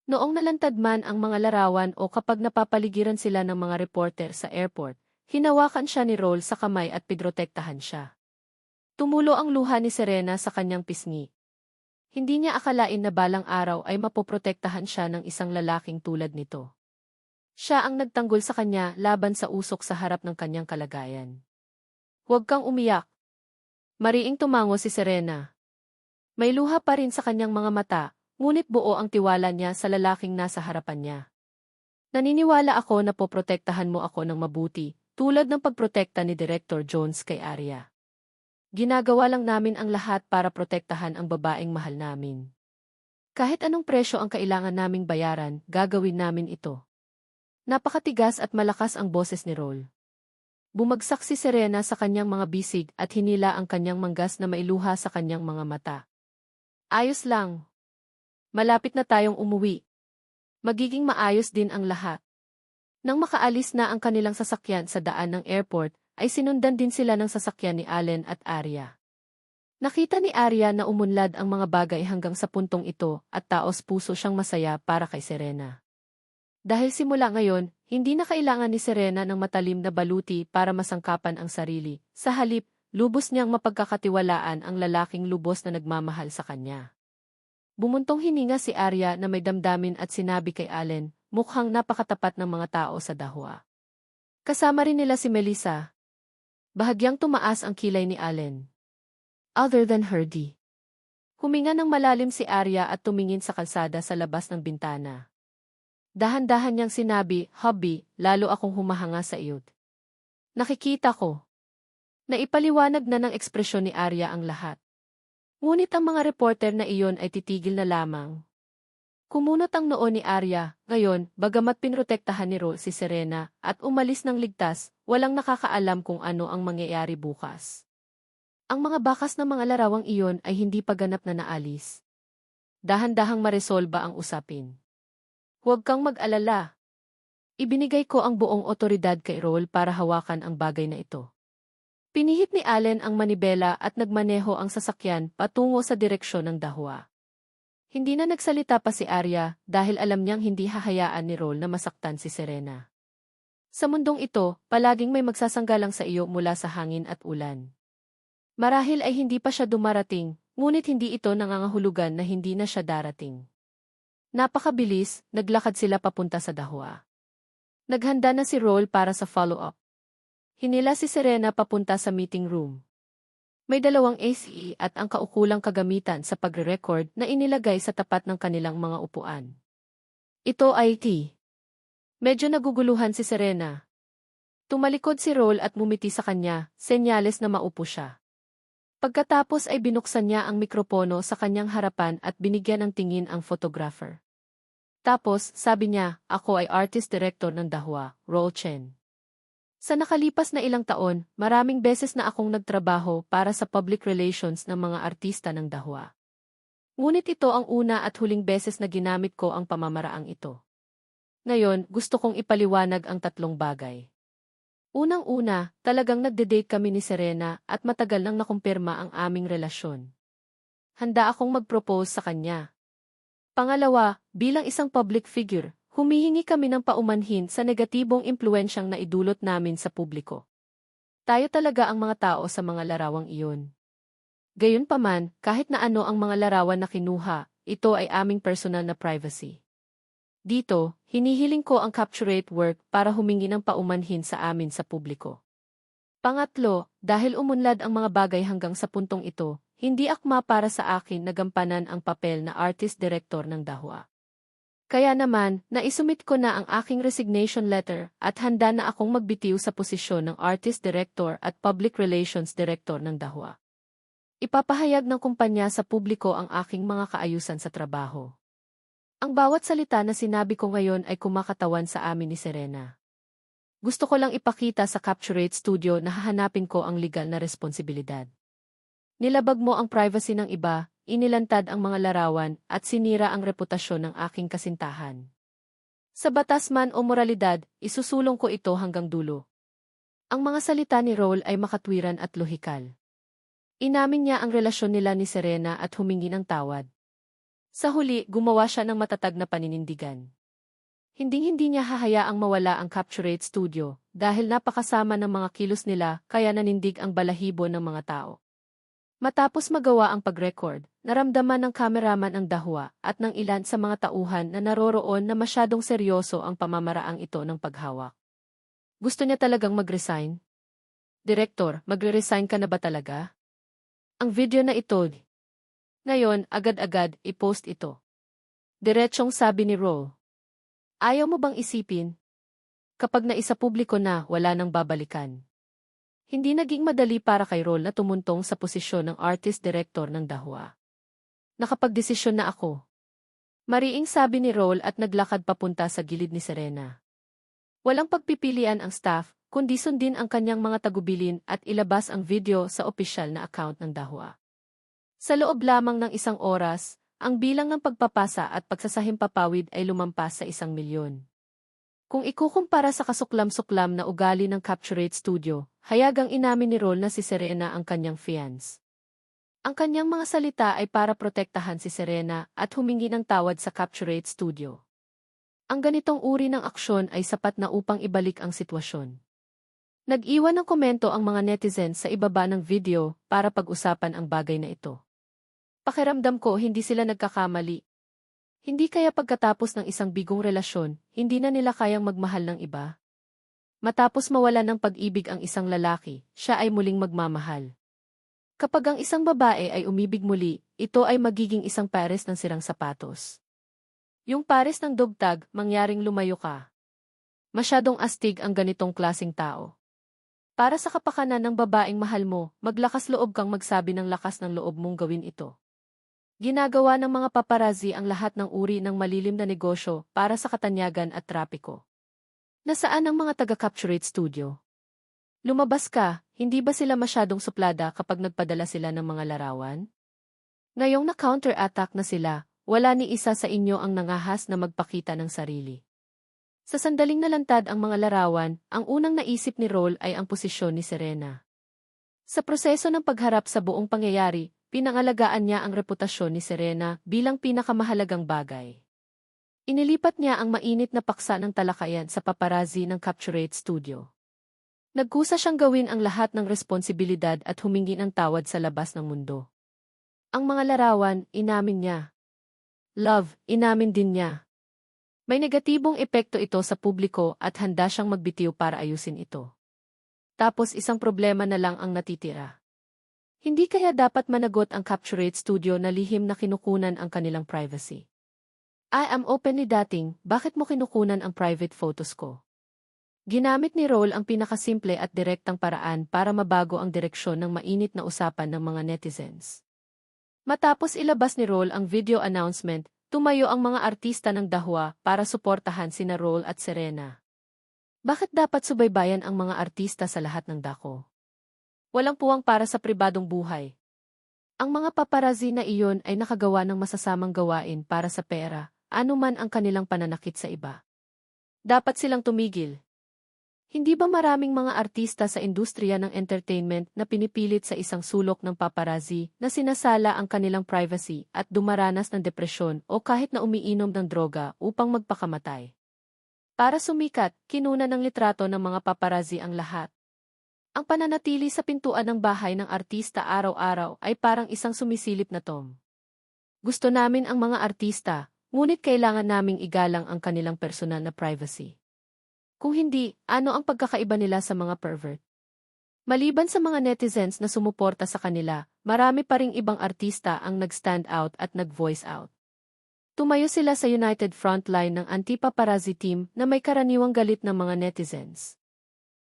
Noong nalantad man ang mga larawan o kapag napapaligiran sila ng mga reporter sa airport, hinawakan siya ni Roll sa kamay at pidrotektahan siya. Tumulo ang luha ni Serena sa kanyang pisngi. Hindi niya akalain na balang araw ay mapoprotektahan siya ng isang lalaking tulad nito. Siya ang nagtanggol sa kanya laban sa usok sa harap ng kanyang kalagayan. Huwag kang umiyak. Mariing tumango si Serena. May luha pa rin sa kanyang mga mata, ngunit buo ang tiwala niya sa lalaking nasa harapan niya. Naniniwala ako na poprotektahan mo ako ng mabuti, tulad ng pagprotekta ni Director Jones kay Arya. Ginagawa lang namin ang lahat para protektahan ang babaeng mahal namin. Kahit anong presyo ang kailangan naming bayaran, gagawin namin ito. Napakatigas at malakas ang boses ni Roll. Bumagsak si Serena sa kanyang mga bisig at hinila ang kanyang manggas na mailuha sa kanyang mga mata. Ayos lang. Malapit na tayong umuwi. Magiging maayos din ang lahat. Nang makaalis na ang kanilang sasakyan sa daan ng airport, ay sinundan din sila ng sasakyan ni Allen at Arya. Nakita ni Arya na umunlad ang mga bagay hanggang sa puntong ito at taos puso siyang masaya para kay Serena. Dahil simula ngayon, hindi na kailangan ni Serena ng matalim na baluti para masangkapan ang sarili. Sa halip, lubos niyang mapagkakatiwalaan ang lalaking lubos na nagmamahal sa kanya. Bumuntong hininga si Arya na may damdamin at sinabi kay Allen, mukhang napakatapat ng mga tao sa dahwa. Kasama rin nila si Melissa. Bahagyang tumaas ang kilay ni Allen. Other than Herdy. Huminga ng malalim si Arya at tumingin sa kalsada sa labas ng bintana. Dahan-dahan niyang sinabi, Hubby, lalo akong humahanga sa iyo. Nakikita ko. Naipaliwanag na ng ekspresyon ni Arya ang lahat. Ngunit ang mga reporter na iyon ay titigil na lamang. Kumunot ang noo ni Arya, ngayon, bagamat pinrotektahan ni Roll si Serena at umalis ng ligtas, walang nakakaalam kung ano ang mangyayari bukas. Ang mga bakas ng mga larawang iyon ay hindi pa ganap na naalis. Dahan-dahang maresolba ang usapin. Huwag kang mag-alala. Ibinigay ko ang buong otoridad kay Roll para hawakan ang bagay na ito. Pinihit ni Allen ang manibela at nagmaneho ang sasakyan patungo sa direksyon ng dahwa. Hindi na nagsalita pa si Arya dahil alam niyang hindi hahayaan ni Roll na masaktan si Serena. Sa mundong ito, palaging may magsasanggalang sa iyo mula sa hangin at ulan. Marahil ay hindi pa siya dumarating, ngunit hindi ito nangangahulugan na hindi na siya darating. Napakabilis, naglakad sila papunta sa dahwa. Naghanda na si Roll para sa follow-up. Hinila si Serena papunta sa meeting room. May 2 AC at ang kaukulang kagamitan sa pagre-record na inilagay sa tapat ng kanilang mga upuan. Ito ay T. Medyo naguguluhan si Serena. Tumalikod si Roll at ngumiti sa kanya, senyales na maupo siya. Pagkatapos ay binuksan niya ang mikropono sa kanyang harapan at binigyan ng tingin ang photographer. Tapos, sabi niya, ako ay artist director ng dahwa, Roll Chen. Sa nakalipas na ilang taon, maraming beses na akong nagtrabaho para sa public relations ng mga artista ng dahwa. Ngunit ito ang una at huling beses na ginamit ko ang pamamaraang ito. Ngayon, gusto kong ipaliwanag ang 3 bagay. Unang-una, talagang nagde-date kami ni Serena at matagal nang nakumpirma ang aming relasyon. Handa akong mag-propose sa kanya. Pangalawa, bilang isang public figure, humihingi kami ng paumanhin sa negatibong impluensyang naidulot namin sa publiko. Tayo talaga ang mga tao sa mga larawang iyon. Gayunpaman, kahit na ano ang mga larawan na kinuha, ito ay aming personal na privacy. Dito, hinihiling ko ang capturate work para humingi ng paumanhin sa amin sa publiko. Pangatlo, dahil umunlad ang mga bagay hanggang sa puntong ito, hindi akma para sa akin na gampanan ang papel na artist-director ng dahwa. Kaya naman, naisumit ko na ang aking resignation letter at handa na akong magbitiw sa posisyon ng Artist Director at Public Relations Director ng dahwa. Ipapahayag ng kumpanya sa publiko ang aking mga kaayusan sa trabaho. Ang bawat salita na sinabi ko ngayon ay kumakatawan sa amin ni Serena. Gusto ko lang ipakita sa Capturate Studio na hahanapin ko ang legal na responsibilidad. Nilabag mo ang privacy ng iba, inilantad ang mga larawan at sinira ang reputasyon ng aking kasintahan. Sa batas man o moralidad, isusulong ko ito hanggang dulo. Ang mga salita ni Roll ay makatwiran at lohikal. Inamin niya ang relasyon nila ni Serena at humingi ng tawad. Sa huli, gumawa siya ng matatag na paninindigan. Hinding-hindi niya hahayaang mawala ang Capturate Studio dahil napakasama ng mga kilos nila kaya nanindig ang balahibo ng mga tao. Matapos magawa ang pag-record, naramdaman ng kameraman ang dahwa at ng ilan sa mga tauhan na naroroon na masyadong seryoso ang pamamaraang ito ng paghawak. Gusto niya talagang mag-resign? Direktor, magre-resign ka na ba talaga? Ang video na ito. Ngayon, agad-agad, i-post ito. Diretsong sabi ni Roll. Ayaw mo bang isipin? Kapag naisapubliko na, wala nang babalikan. Hindi naging madali para kay Roll na tumuntong sa posisyon ng artist-director ng Dahwa. Nakapagdesisyon na ako. Mariing sabi ni Roll at naglakad papunta sa gilid ni Serena. Walang pagpipilian ang staff, kundi sundin ang kanyang mga tagubilin at ilabas ang video sa opisyal na account ng Dahwa. Sa loob lamang ng 1 oras, ang bilang ng pagpapasa at pagsasahimpapawid ay lumampas sa 1,000,000. Kung ikukumpara sa kasuklam-suklam na ugali ng Capturate Studio, hayagang inamin ni Roll na si Serena ang kanyang fiance. Ang kanyang mga salita ay para protektahan si Serena at humingi ng tawad sa Capturate Studio. Ang ganitong uri ng aksyon ay sapat na upang ibalik ang sitwasyon. Nag-iwan ng komento ang mga netizens sa ibaba ng video para pag-usapan ang bagay na ito. Pakiramdam ko hindi sila nagkakamali. Hindi kaya pagkatapos ng isang bigong relasyon, hindi na nila kayang magmahal ng iba? Matapos mawalan ng pag-ibig ang isang lalaki, siya ay muling magmamahal. Kapag ang isang babae ay umibig muli, ito ay magiging isang pares ng sirang sapatos. Yung pares ng dugtag, mangyaring lumayo ka. Masyadong astig ang ganitong klasing tao. Para sa kapakanan ng babaeng mahal mo, maglakas loob kang magsabi ng lakas ng loob mong gawin ito. Ginagawa ng mga paparazzi ang lahat ng uri ng malilim na negosyo para sa katanyagan at trapiko. Nasaan ang mga taga-Capturate Studio? Lumabas ka, hindi ba sila masyadong suplada kapag nagpadala sila ng mga larawan? Ngayong na-counter-attack na sila, wala ni isa sa inyo ang nangahas na magpakita ng sarili. Sa sandaling nalantad ang mga larawan, ang unang naisip ni Roll ay ang posisyon ni Serena. Sa proseso ng pagharap sa buong pangyayari, pinangalagaan niya ang reputasyon ni Serena bilang pinakamahalagang bagay. Inilipat niya ang mainit na paksa ng talakayan sa paparazzi ng Capturate Studio. Nagkusa siyang gawin ang lahat ng responsibilidad at humingi ng tawad sa labas ng mundo. Ang mga larawan, inamin niya. Love, inamin din niya. May negatibong epekto ito sa publiko at handa siyang magbitiw para ayusin ito. Tapos isang problema na lang ang natitira. Hindi kaya dapat managot ang Capturate Studio na lihim na kinukunan ang kanilang privacy? I am openly dating, bakit mo kinukunan ang private photos ko? Ginamit ni Roll ang pinakasimple at direktang paraan para mabago ang direksyon ng mainit na usapan ng mga netizens. Matapos ilabas ni Roll ang video announcement, tumayo ang mga artista ng Dahwa para suportahan sina Roll at Serena. Bakit dapat subaybayan ang mga artista sa lahat ng dako? Walang puwang para sa pribadong buhay. Ang mga paparazzi na iyon ay nakagawa ng masasamang gawain para sa pera, anuman ang kanilang pananakit sa iba. Dapat silang tumigil. Hindi ba maraming mga artista sa industriya ng entertainment na pinipilit sa isang sulok ng paparazzi na sinasala ang kanilang privacy at dumaranas ng depresyon o kahit na umiinom ng droga upang magpakamatay? Para sumikat, kinunan ng litrato ng mga paparazzi ang lahat. Ang pananatili sa pintuan ng bahay ng artista araw-araw ay parang isang sumisilip na tom. Gusto namin ang mga artista, ngunit kailangan naming igalang ang kanilang personal na privacy. Kung hindi, ano ang pagkakaiba nila sa mga pervert? Maliban sa mga netizens na sumuporta sa kanila, marami pa ring ibang artista ang nag-stand out at nag-voice out. Tumayo sila sa united frontline ng anti-paparazzi team na may karaniwang galit ng mga netizens.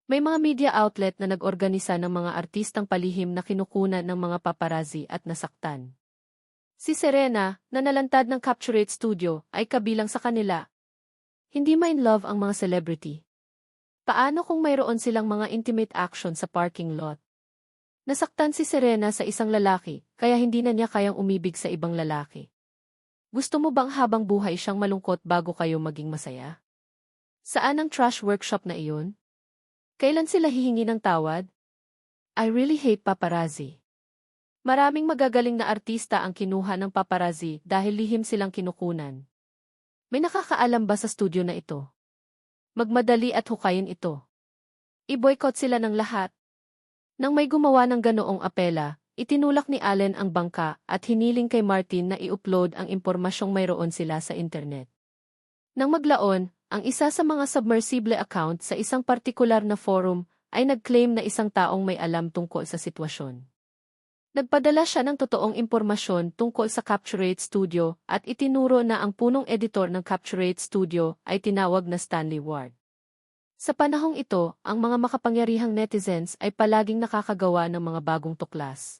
May mga media outlet na nag-organisa ng mga artistang palihim na kinukunan ng mga paparazzi at nasaktan. Si Serena, na nalantad ng Capturate Studio, ay kabilang sa kanila. Hindi ma in love ang mga celebrity. Paano kung mayroon silang mga intimate action sa parking lot? Nasaktan si Serena sa isang lalaki, kaya hindi na niya kayang umibig sa ibang lalaki. Gusto mo bang habang buhay siyang malungkot bago kayo maging masaya? Saan ang trash workshop na iyon? Kailan sila hihingi ng tawad? I really hate paparazzi. Maraming magagaling na artista ang kinuha ng paparazzi dahil lihim silang kinukunan. May nakakaalam ba sa studio na ito? Magmadali at hukayin ito. I-boycott sila ng lahat. Nang may gumawa ng ganoong apela, itinulak ni Allen ang bangka at hiniling kay Martin na i-upload ang impormasyong mayroon sila sa internet. Nang maglaon, ang isa sa mga submersible account sa isang partikular na forum ay nag-claim na isang taong may alam tungkol sa sitwasyon. Nagpadala siya ng totoong impormasyon tungkol sa Capturate Studio at itinuro na ang punong editor ng Capturate Studio ay tinawag na Stanley Ward. Sa panahong ito, ang mga makapangyarihang netizens ay palaging nakakagawa ng mga bagong tuklas.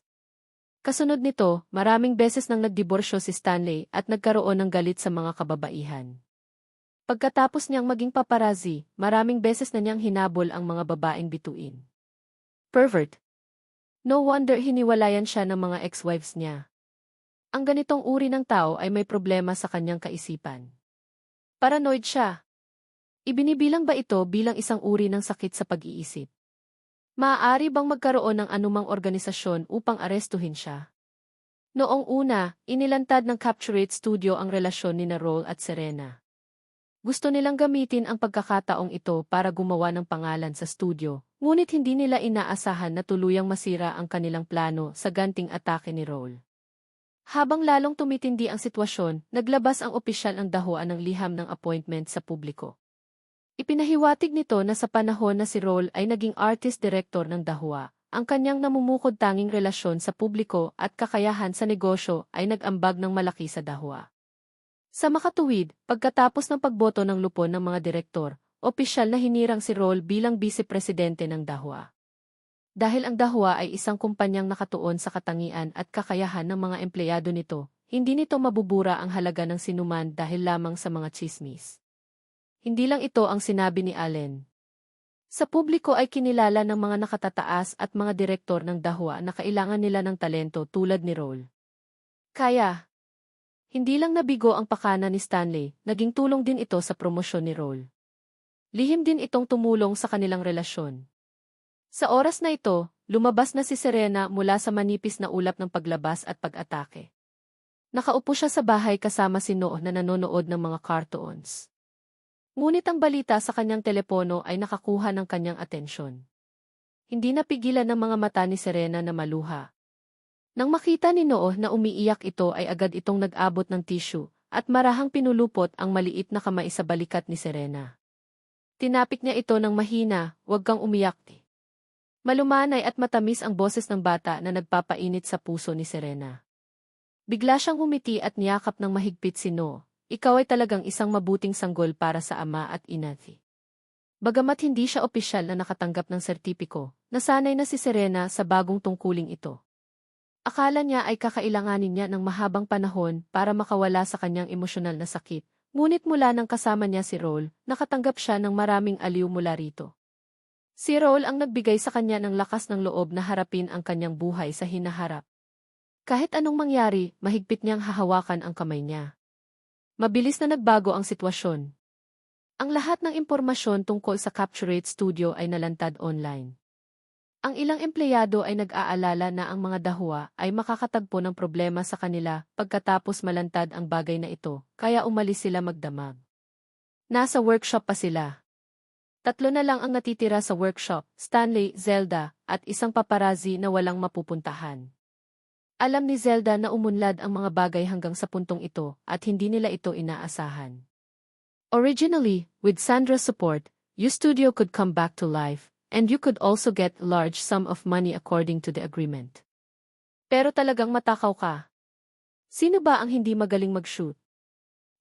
Kasunod nito, maraming beses nang nagdiborsyo si Stanley at nagkaroon ng galit sa mga kababaihan. Pagkatapos niyang maging paparazzi, maraming beses na niyang hinabol ang mga babaeng bituin. Pervert. No wonder hiniwalayan siya ng mga ex-wives niya. Ang ganitong uri ng tao ay may problema sa kanyang kaisipan. Paranoid siya. Ibinibilang ba ito bilang isang uri ng sakit sa pag-iisip? Maaari bang magkaroon ng anumang organisasyon upang arestuhin siya? Noong una, inilantad ng Capturate Studio ang relasyon ni Roll at Serena. Gusto nilang gamitin ang pagkakataong ito para gumawa ng pangalan sa studio, ngunit hindi nila inaasahan na tuluyang masira ang kanilang plano sa ganting atake ni Roll. Habang lalong tumitindi ang sitwasyon, naglabas ang opisyal ng dahuan ng liham ng appointment sa publiko. Ipinahiwatig nito na sa panahon na si Roll ay naging artist director ng dahua, ang kanyang namumukod tanging relasyon sa publiko at kakayahan sa negosyo ay nag-ambag ng malaki sa dahua. Sa makatuwid, pagkatapos ng pagboto ng lupon ng mga direktor, opisyal na hinirang si Roll bilang vice-presidente ng dahua. Dahil ang dahua ay isang kumpanyang nakatuon sa katangian at kakayahan ng mga empleyado nito, hindi nito mabubura ang halaga ng sinuman dahil lamang sa mga tsismis. Hindi lang ito ang sinabi ni Allen. Sa publiko ay kinilala ng mga nakatataas at mga direktor ng dahua na kailangan nila ng talento tulad ni Roll. Kaya, hindi lang nabigo ang pakana ni Stanley, naging tulong din ito sa promosyon ni Roll. Lihim din itong tumulong sa kanilang relasyon. Sa oras na ito, lumabas na si Serena mula sa manipis na ulap ng paglabas at pag-atake. Nakaupo siya sa bahay kasama si Noah na nanonood ng mga cartoons. Ngunit ang balita sa kanyang telepono ay nakakuha ng kanyang atensyon. Hindi napigilan ng mga mata ni Serena na maluha. Nang makita ni Noah na umiiyak ito ay agad itong nag-abot ng tissue at marahang pinulupot ang maliit na kamay sa balikat ni Serena. Tinapik niya ito ng mahina, "Huwag kang umiyak." Malumanay at matamis ang boses ng bata na nagpapainit sa puso ni Serena. Bigla siyang humiti at niyakap ng mahigpit si Noah. "Ikaw ay talagang isang mabuting sanggol para sa ama at ina." Bagamat hindi siya opisyal na nakatanggap ng sertipiko, nasanay na si Serena sa bagong tungkuling ito. Akala niya ay kakailanganin niya ng mahabang panahon para makawala sa kanyang emosyonal na sakit, ngunit mula nang kasama niya si Roll, nakatanggap siya ng maraming aliw mula rito. Si Roll ang nagbigay sa kanya ng lakas ng loob na harapin ang kanyang buhay sa hinaharap. Kahit anong mangyari, mahigpit niyang hahawakan ang kamay niya. Mabilis na nagbago ang sitwasyon. Ang lahat ng impormasyon tungkol sa Capturate Studio ay nalantad online. Ang ilang empleyado ay nag-aalala na ang mga dahua ay makakatagpo ng problema sa kanila pagkatapos malantad ang bagay na ito, kaya umalis sila magdamag. Nasa workshop pa sila. 3 na lang ang natitira sa workshop, Stanley, Zelda, at isang paparazzi na walang mapupuntahan. Alam ni Zelda na umunlad ang mga bagay hanggang sa puntong ito at hindi nila ito inaasahan. Originally, with Sandra's support, U-Studio could come back to life. And you could also get a large sum of money according to the agreement. Pero talagang matakaw ka. Sino ba ang hindi magaling mag-shoot?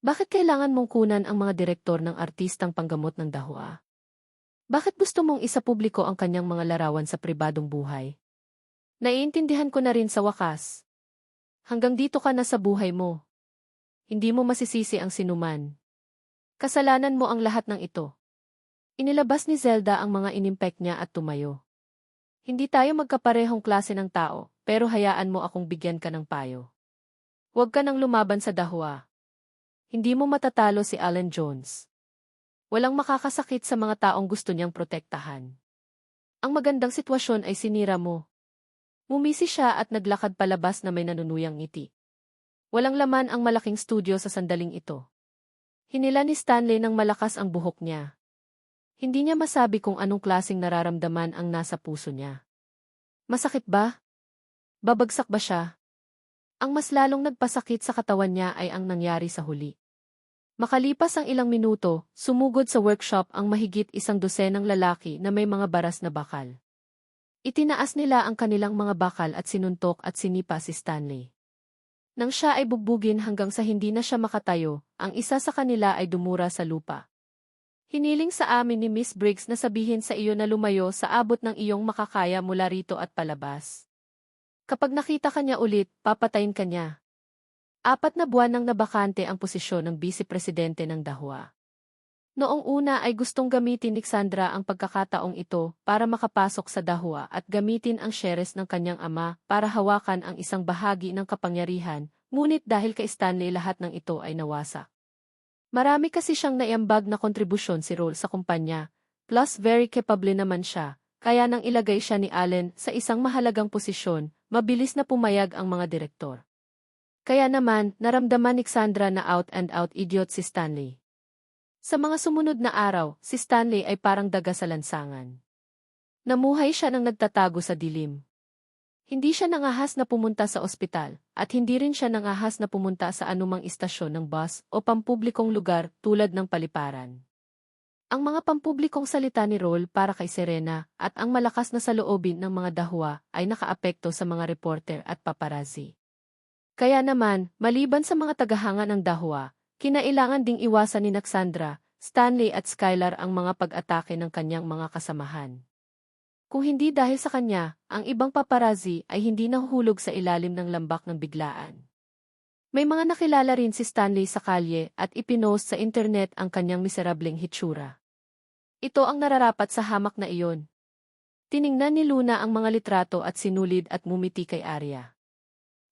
Bakit kailangan mong kunan ang mga direktor ng artistang panggamot ng dahua? Bakit gusto mong isapubliko ang kanyang mga larawan sa pribadong buhay? Naiintindihan ko na rin sa wakas. Hanggang dito ka na sa buhay mo. Hindi mo masisisi ang sinuman. Kasalanan mo ang lahat ng ito. Inilabas ni Zelda ang mga inimpek niya at tumayo. Hindi tayo magkaparehong klase ng tao, pero hayaan mo akong bigyan ka ng payo. Huwag ka nang lumaban sa dahua. Hindi mo matatalo si Alan Jones. Walang makakasakit sa mga taong gusto niyang protektahan. Ang magandang sitwasyon ay sinira mo. Ngumisi siya at naglakad palabas na may nanunuyang ngiti. Walang laman ang malaking studio sa sandaling ito. Hinila ni Stanley ng malakas ang buhok niya. Hindi niya masabi kung anong klaseng nararamdaman ang nasa puso niya. Masakit ba? Babagsak ba siya? Ang mas lalong nagpasakit sa katawan niya ay ang nangyari sa huli. Makalipas ang ilang minuto, sumugod sa workshop ang mahigit 100 lalaki na may mga baras na bakal. Itinaas nila ang kanilang mga bakal at sinuntok at sinipa si Stanley. Nang siya ay bugbugin hanggang sa hindi na siya makatayo, ang isa sa kanila ay dumura sa lupa. Hiniling sa amin ni Miss Briggs na sabihin sa iyo na lumayo sa abot ng iyong makakaya mula rito at palabas. Kapag nakita ka niya ulit, papatayin ka niya. 4 na buwan nang nabakante ang posisyon ng Vice-Presidente ng Dahua. Noong una ay gustong gamitin ni Cassandra ang pagkakataong ito para makapasok sa Dahua at gamitin ang shares ng kanyang ama para hawakan ang isang bahagi ng kapangyarihan, ngunit dahil kay Stanley lahat ng ito ay nawasak. Marami kasi siyang naiambag na kontribusyon si Roll sa kumpanya, plus very capable naman siya, kaya nang ilagay siya ni Allen sa isang mahalagang posisyon, mabilis na pumayag ang mga direktor. Kaya naman, naramdaman ni Cassandra na out-and-out idiot si Stanley. Sa mga sumunod na araw, si Stanley ay parang daga sa lansangan. Namuhay siya nang nagtatago sa dilim. Hindi siya nangahas na pumunta sa ospital, at hindi rin siya nangahas na pumunta sa anumang istasyon ng bus o pampublikong lugar tulad ng paliparan. Ang mga pampublikong salita ni Roll para kay Serena at ang malakas na saloobin ng mga Dahua ay nakaapekto sa mga reporter at paparazzi. Kaya naman, maliban sa mga tagahanga ng Dahua, kinailangan ding iwasan ni Cassandra, Stanley at Skylar ang mga pag-atake ng kanyang mga kasamahan. Kung hindi dahil sa kanya, ang ibang paparazzi ay hindi nahuhulog sa ilalim ng lambak ng biglaan. May mga nakilala rin si Stanley sa kalye at ipinost sa internet ang kanyang miserableng hitsura. Ito ang nararapat sa hamak na iyon. Tiningnan ni Luna ang mga litrato at sinulid at mumiti kay Arya.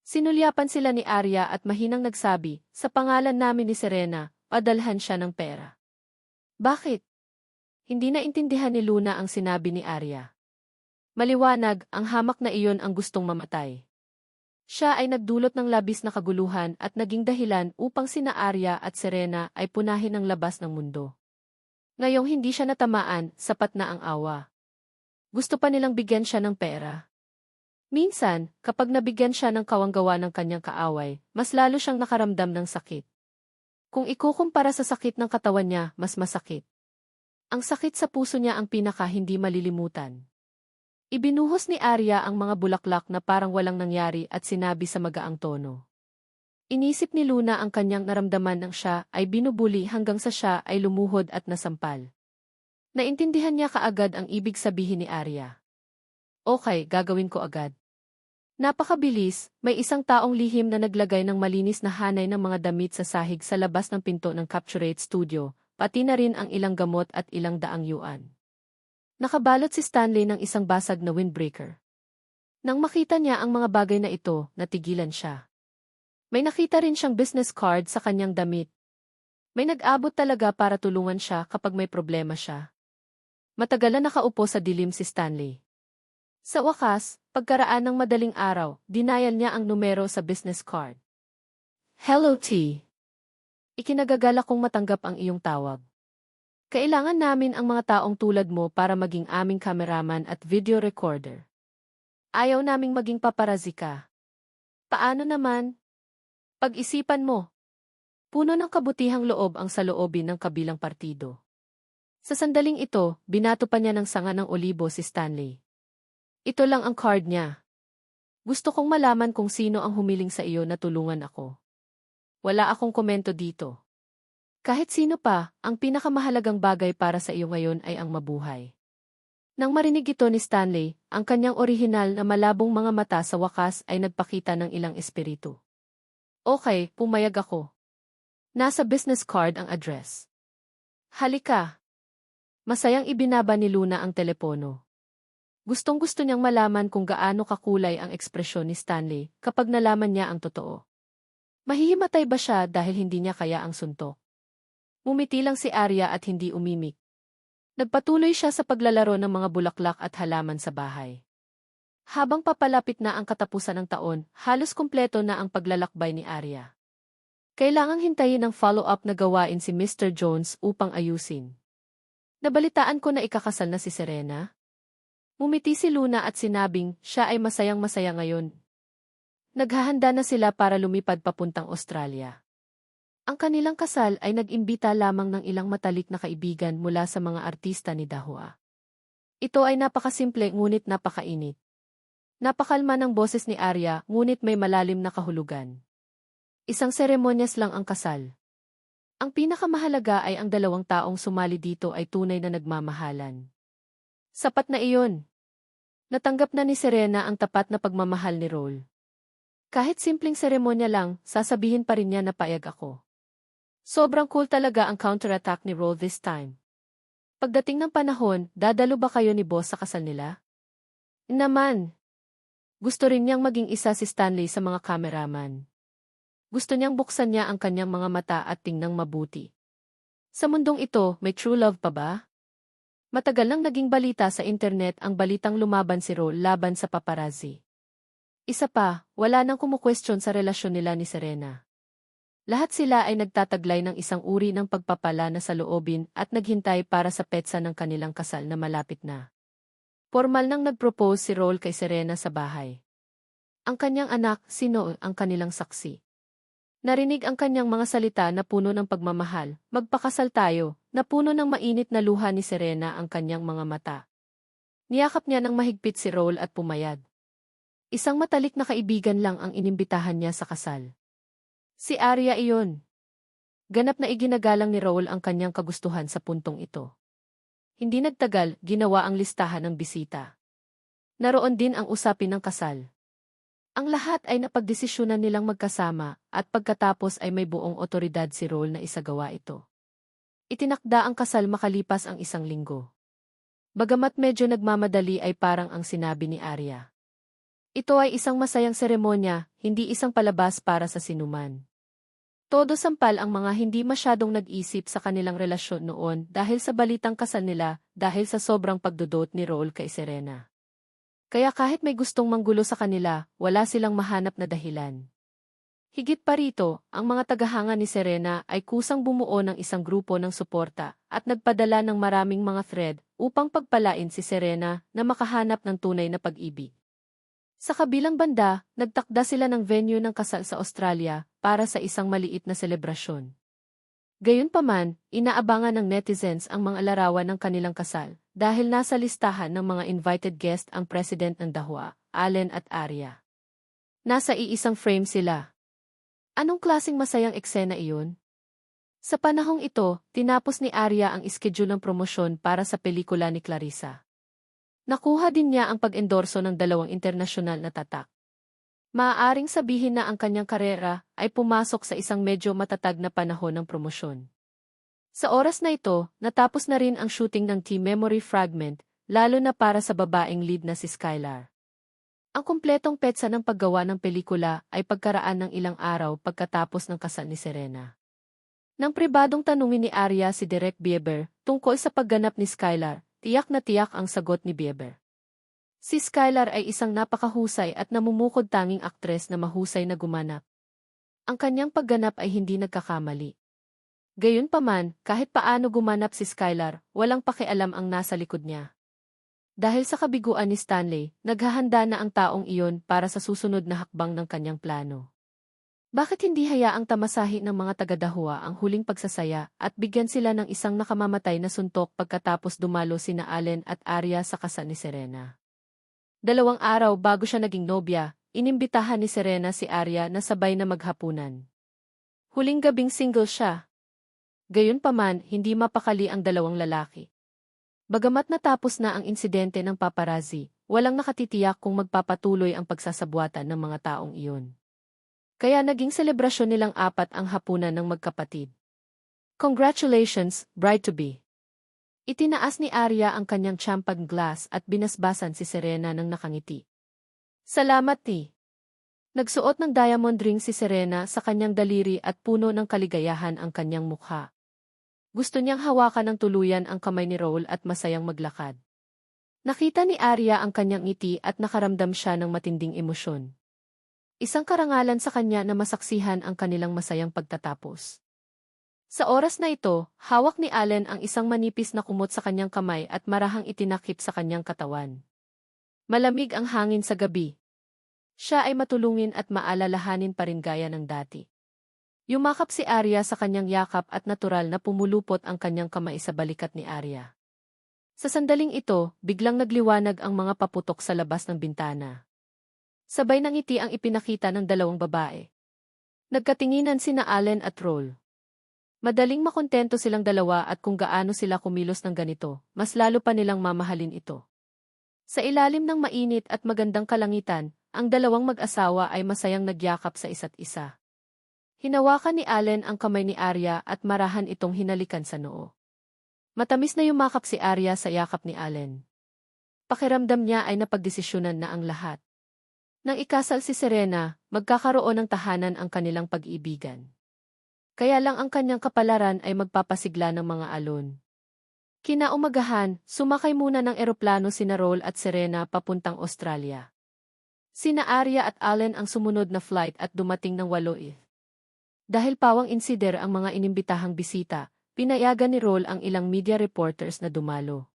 Sinulyapan sila ni Arya at mahinang nagsabi, sa pangalan namin ni Serena, padalhan siya ng pera. Bakit? Hindi naintindihan ni Luna ang sinabi ni Arya. Maliwanag, ang hamak na iyon ang gustong mamatay. Siya ay nagdulot ng labis na kaguluhan at naging dahilan upang sina Arya at Serena ay punahin ang labas ng mundo. Ngayong hindi siya natamaan, sapat na ang awa. Gusto pa nilang bigyan siya ng pera. Minsan, kapag nabigyan siya ng kawanggawa ng kanyang kaaway, mas lalo siyang nakaramdam ng sakit. Kung ikukumpara sa sakit ng katawan niya, mas masakit. Ang sakit sa puso niya ang pinaka hindi malilimutan. Ibinuhos ni Arya ang mga bulaklak na parang walang nangyari at sinabi sa magaang tono. Inisip ni Luna ang kanyang naramdaman nang siya ay binubuli hanggang sa siya ay lumuhod at nasampal. Naintindihan niya kaagad ang ibig sabihin ni Arya. Okay, gagawin ko agad. Napakabilis, may isang taong lihim na naglagay ng malinis na hanay ng mga damit sa sahig sa labas ng pinto ng Capturate Studio, pati na rin ang ilang gamot at ilang daang yuan. Nakabalot si Stanley ng isang basag na windbreaker. Nang makita niya ang mga bagay na ito, natigilan siya. May nakita rin siyang business card sa kanyang damit. May nag-abot talaga para tulungan siya kapag may problema siya. Matagal na nakaupo sa dilim si Stanley. Sa wakas, pagkaraan ng madaling araw, dinayal niya ang numero sa business card. Hello T. Ikinagagala kong matanggap ang iyong tawag. Kailangan namin ang mga taong tulad mo para maging aming cameraman at video recorder. Ayaw naming maging paparazzi ka. Paano naman? Pag-isipan mo. Puno ng kabutihang loob ang saloobin ng kabilang partido. Sa sandaling ito, binato pa niya ng sanga ng olibo si Stanley. Ito lang ang card niya. Gusto kong malaman kung sino ang humiling sa iyo na tulungan ako. Wala akong komento dito. Kahit sino pa, ang pinakamahalagang bagay para sa iyo ngayon ay ang mabuhay. Nang marinig ito ni Stanley, ang kanyang orihinal na malabong mga mata sa wakas ay nagpakita ng ilang espiritu. Okay, pumayag ako. Nasa business card ang address. Halika. Masayang ibinaba ni Luna ang telepono. Gustong-gusto niyang malaman kung gaano kakulay ang ekspresyon ni Stanley kapag nalaman niya ang totoo. Mahihimatay ba siya dahil hindi niya kaya ang suntok? Ngumiti lang si Arya at hindi umimik. Nagpatuloy siya sa paglalaro ng mga bulaklak at halaman sa bahay. Habang papalapit na ang katapusan ng taon, halos kumpleto na ang paglalakbay ni Arya. Kailangang hintayin ng follow-up na gawain si Mr. Jones upang ayusin. Nabalitaan ko na ikakasal na si Serena. Ngumiti si Luna at sinabing siya ay masayang-masaya ngayon. Naghahanda na sila para lumipad papuntang Australia. Ang kanilang kasal ay nag-imbita lamang ng ilang matalik na kaibigan mula sa mga artista ni Dahua. Ito ay napakasimple ngunit napakainit. Napakalma ng boses ni Arya ngunit may malalim na kahulugan. Isang seremonyas lang ang kasal. Ang pinakamahalaga ay ang dalawang taong sumali dito ay tunay na nagmamahalan. Sapat na iyon. Natanggap na ni Serena ang tapat na pagmamahal ni Roel. Kahit simpleng seremonya lang, sasabihin pa rin niya na payag ako. Sobrang cool talaga ang counterattack ni Roel this time. Pagdating ng panahon, dadalo ba kayo ni boss sa kasal nila? Naman. Gusto rin niyang maging isa si Stanley sa mga kameraman. Gusto niyang buksan niya ang kanyang mga mata at tingnang mabuti. Sa mundong ito, may true love pa ba? Matagal nang naging balita sa internet ang balitang lumaban si Roel laban sa paparazzi. Isa pa, wala nang kumukwestiyon sa relasyon nila ni Serena. Lahat sila ay nagtataglay ng isang uri ng pagpapala na sa loobin at naghintay para sa petsa ng kanilang kasal na malapit na. Formal nang nag-propose si Roel kay Serena sa bahay. Ang kanyang anak, si Noe, ang kanilang saksi. Narinig ang kanyang mga salita na puno ng pagmamahal, magpakasal tayo, na puno ng mainit na luha ni Serena ang kanyang mga mata. Niyakap niya ng mahigpit si Roel at pumayag. Isang matalik na kaibigan lang ang inimbitahan niya sa kasal. Si Arya iyon. Ganap na iginagalang ni Roel ang kanyang kagustuhan sa puntong ito. Hindi nagtagal, ginawa ang listahan ng bisita. Naroon din ang usapin ng kasal. Ang lahat ay napagdesisyonan nilang magkasama at pagkatapos ay may buong otoridad si Roel na isagawa ito. Itinakda ang kasal makalipas ang 1 linggo. Bagamat medyo nagmamadali ay parang ang sinabi ni Arya. Ito ay isang masayang seremonya, hindi isang palabas para sa sinuman. Todo sampal ang mga hindi masyadong nag-isip sa kanilang relasyon noon dahil sa balitang kasal nila dahil sa sobrang pagdudot ni Roel kay Serena. Kaya kahit may gustong manggulo sa kanila, wala silang mahanap na dahilan. Higit pa rito, ang mga tagahanga ni Serena ay kusang bumuo ng isang grupo ng suporta at nagpadala ng maraming mga thread upang pagpalain si Serena na makahanap ng tunay na pag-ibig. Sa kabilang banda, nagtakda sila ng venue ng kasal sa Australia para sa isang maliit na selebrasyon. Gayunpaman, inaabangan ng netizens ang mga larawan ng kanilang kasal dahil nasa listahan ng mga invited guest ang president ng Dahua, Allen at Arya. Nasa iisang frame sila. Anong klaseng masayang eksena iyon? Sa panahong ito, tinapos ni Arya ang iskedul ng promosyon para sa pelikula ni Clarissa. Nakuha din niya ang pag-endorso ng 2 internasyonal na tatak. Maaaring sabihin na ang kanyang karera ay pumasok sa isang medyo matatag na panahon ng promosyon. Sa oras na ito, natapos na rin ang shooting ng Team Memory Fragment, lalo na para sa babaeng lead na si Skylar. Ang kumpletong petsa ng paggawa ng pelikula ay pagkaraan ng ilang araw pagkatapos ng kasal ni Serena. Nang pribadong tanungin ni Arya si Derek Bieber tungkol sa pagganap ni Skylar, tiyak na tiyak ang sagot ni Bieber. Si Skylar ay isang napakahusay at namumukod tanging aktres na mahusay na gumanap. Ang kanyang pagganap ay hindi nagkakamali. Gayunpaman, kahit paano gumanap si Skylar, walang pakialam ang nasa likod niya. Dahil sa kabiguan ni Stanley, naghahanda na ang taong iyon para sa susunod na hakbang ng kanyang plano. Bakit hindi hayaang tamasahi ng mga taga-Dahua ang huling pagsasaya at bigyan sila ng isang nakamamatay na suntok pagkatapos dumalo sina Allen at Arya sa kasal ni Serena? 2 araw bago siya naging nobya, inimbitahan ni Serena si Arya na sabay na maghapunan. Huling gabing single siya. Gayunpaman, hindi mapakali ang 2 lalaki. Bagamat natapos na ang insidente ng paparazzi, walang nakatitiyak kung magpapatuloy ang pagsasabwatan ng mga taong iyon. Kaya naging selebrasyon nilang 4 ang hapunan ng magkapatid. Congratulations, bride-to-be! Itinaas ni Arya ang kanyang champagne glass at binasbasan si Serena ng nakangiti. Salamat ti! Nagsuot ng diamond ring si Serena sa kanyang daliri at puno ng kaligayahan ang kanyang mukha. Gusto niyang hawakan ng tuluyan ang kamay ni Roel at masayang maglakad. Nakita ni Arya ang kanyang ngiti at nakaramdam siya ng matinding emosyon. Isang karangalan sa kanya na masaksihan ang kanilang masayang pagtatapos. Sa oras na ito, hawak ni Allen ang isang manipis na kumot sa kanyang kamay at marahang itinakip sa kanyang katawan. Malamig ang hangin sa gabi. Siya ay matulungin at maalalahanin pa rin gaya ng dati. Yumakap si Arya sa kanyang yakap at natural na pumulupot ang kanyang kamay sa balikat ni Arya. Sa sandaling ito, biglang nagliwanag ang mga paputok sa labas ng bintana. Sabay ng ngiti ang ipinakita ng dalawang babae. Nagkatinginan sina Allen at Roll. Madaling makontento silang dalawa at kung gaano sila kumilos ng ganito, mas lalo pa nilang mamahalin ito. Sa ilalim ng mainit at magandang kalangitan, ang dalawang mag-asawa ay masayang nagyakap sa isa't isa. Hinawakan ni Allen ang kamay ni Arya at marahan itong hinalikan sa noo. Matamis na yumakap si Arya sa yakap ni Allen. Pakiramdam niya ay napagdesisyonan na ang lahat. Nang ikasal si Serena, magkakaroon ng tahanan ang kanilang pag-iibigan. Kaya lang ang kanyang kapalaran ay magpapasigla ng mga alon. Kinaumagahan, sumakay muna ng eroplano sina Roll at Serena papuntang Australia. Sina Arya at Allen ang sumunod na flight at dumating ng 8:00. Dahil pawang insider ang mga inimbitahang bisita, pinayagan ni Roll ang ilang media reporters na dumalo.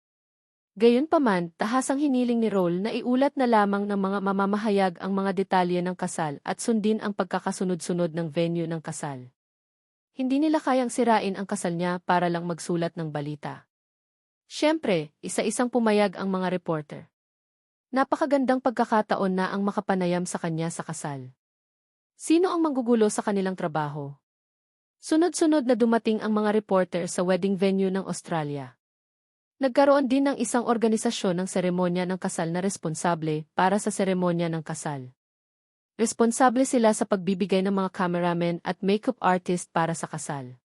Gayunpaman, tahasang hiniling ni Roll na iulat na lamang ng mga mamamahayag ang mga detalye ng kasal at sundin ang pagkakasunod-sunod ng venue ng kasal. Hindi nila kayang sirain ang kasal niya para lang magsulat ng balita. Siyempre, isa-isang pumayag ang mga reporter. Napakagandang pagkakataon na ang makapanayam sa kanya sa kasal. Sino ang manggugulo sa kanilang trabaho? Sunod-sunod na dumating ang mga reporter sa wedding venue ng Australia. Nagkaroon din ng isang organisasyon ng seremonya ng kasal na responsable para sa seremonya ng kasal. Responsable sila sa pagbibigay ng mga cameramen at makeup artist para sa kasal.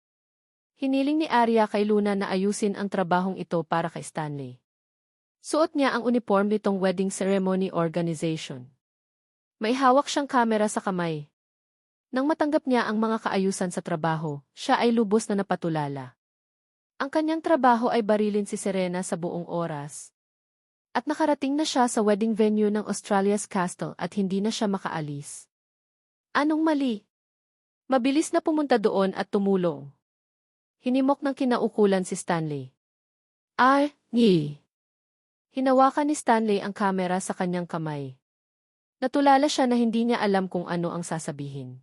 Hiniling ni Arya kay Luna na ayusin ang trabahong ito para kay Stanley. Suot niya ang uniform nitong wedding ceremony organization. May hawak siyang kamera sa kamay. Nang matanggap niya ang mga kaayusan sa trabaho, siya ay lubos na napatulala. Ang kanyang trabaho ay barilin si Serena sa buong oras. At nakarating na siya sa wedding venue ng Australia's Castle at hindi na siya makaalis. Anong mali? Mabilis na pumunta doon at tumulong. Hinimok ng kinaukulan si Stanley. Ngi. Hinawakan ni Stanley ang kamera sa kanyang kamay. Natulala siya na hindi niya alam kung ano ang sasabihin.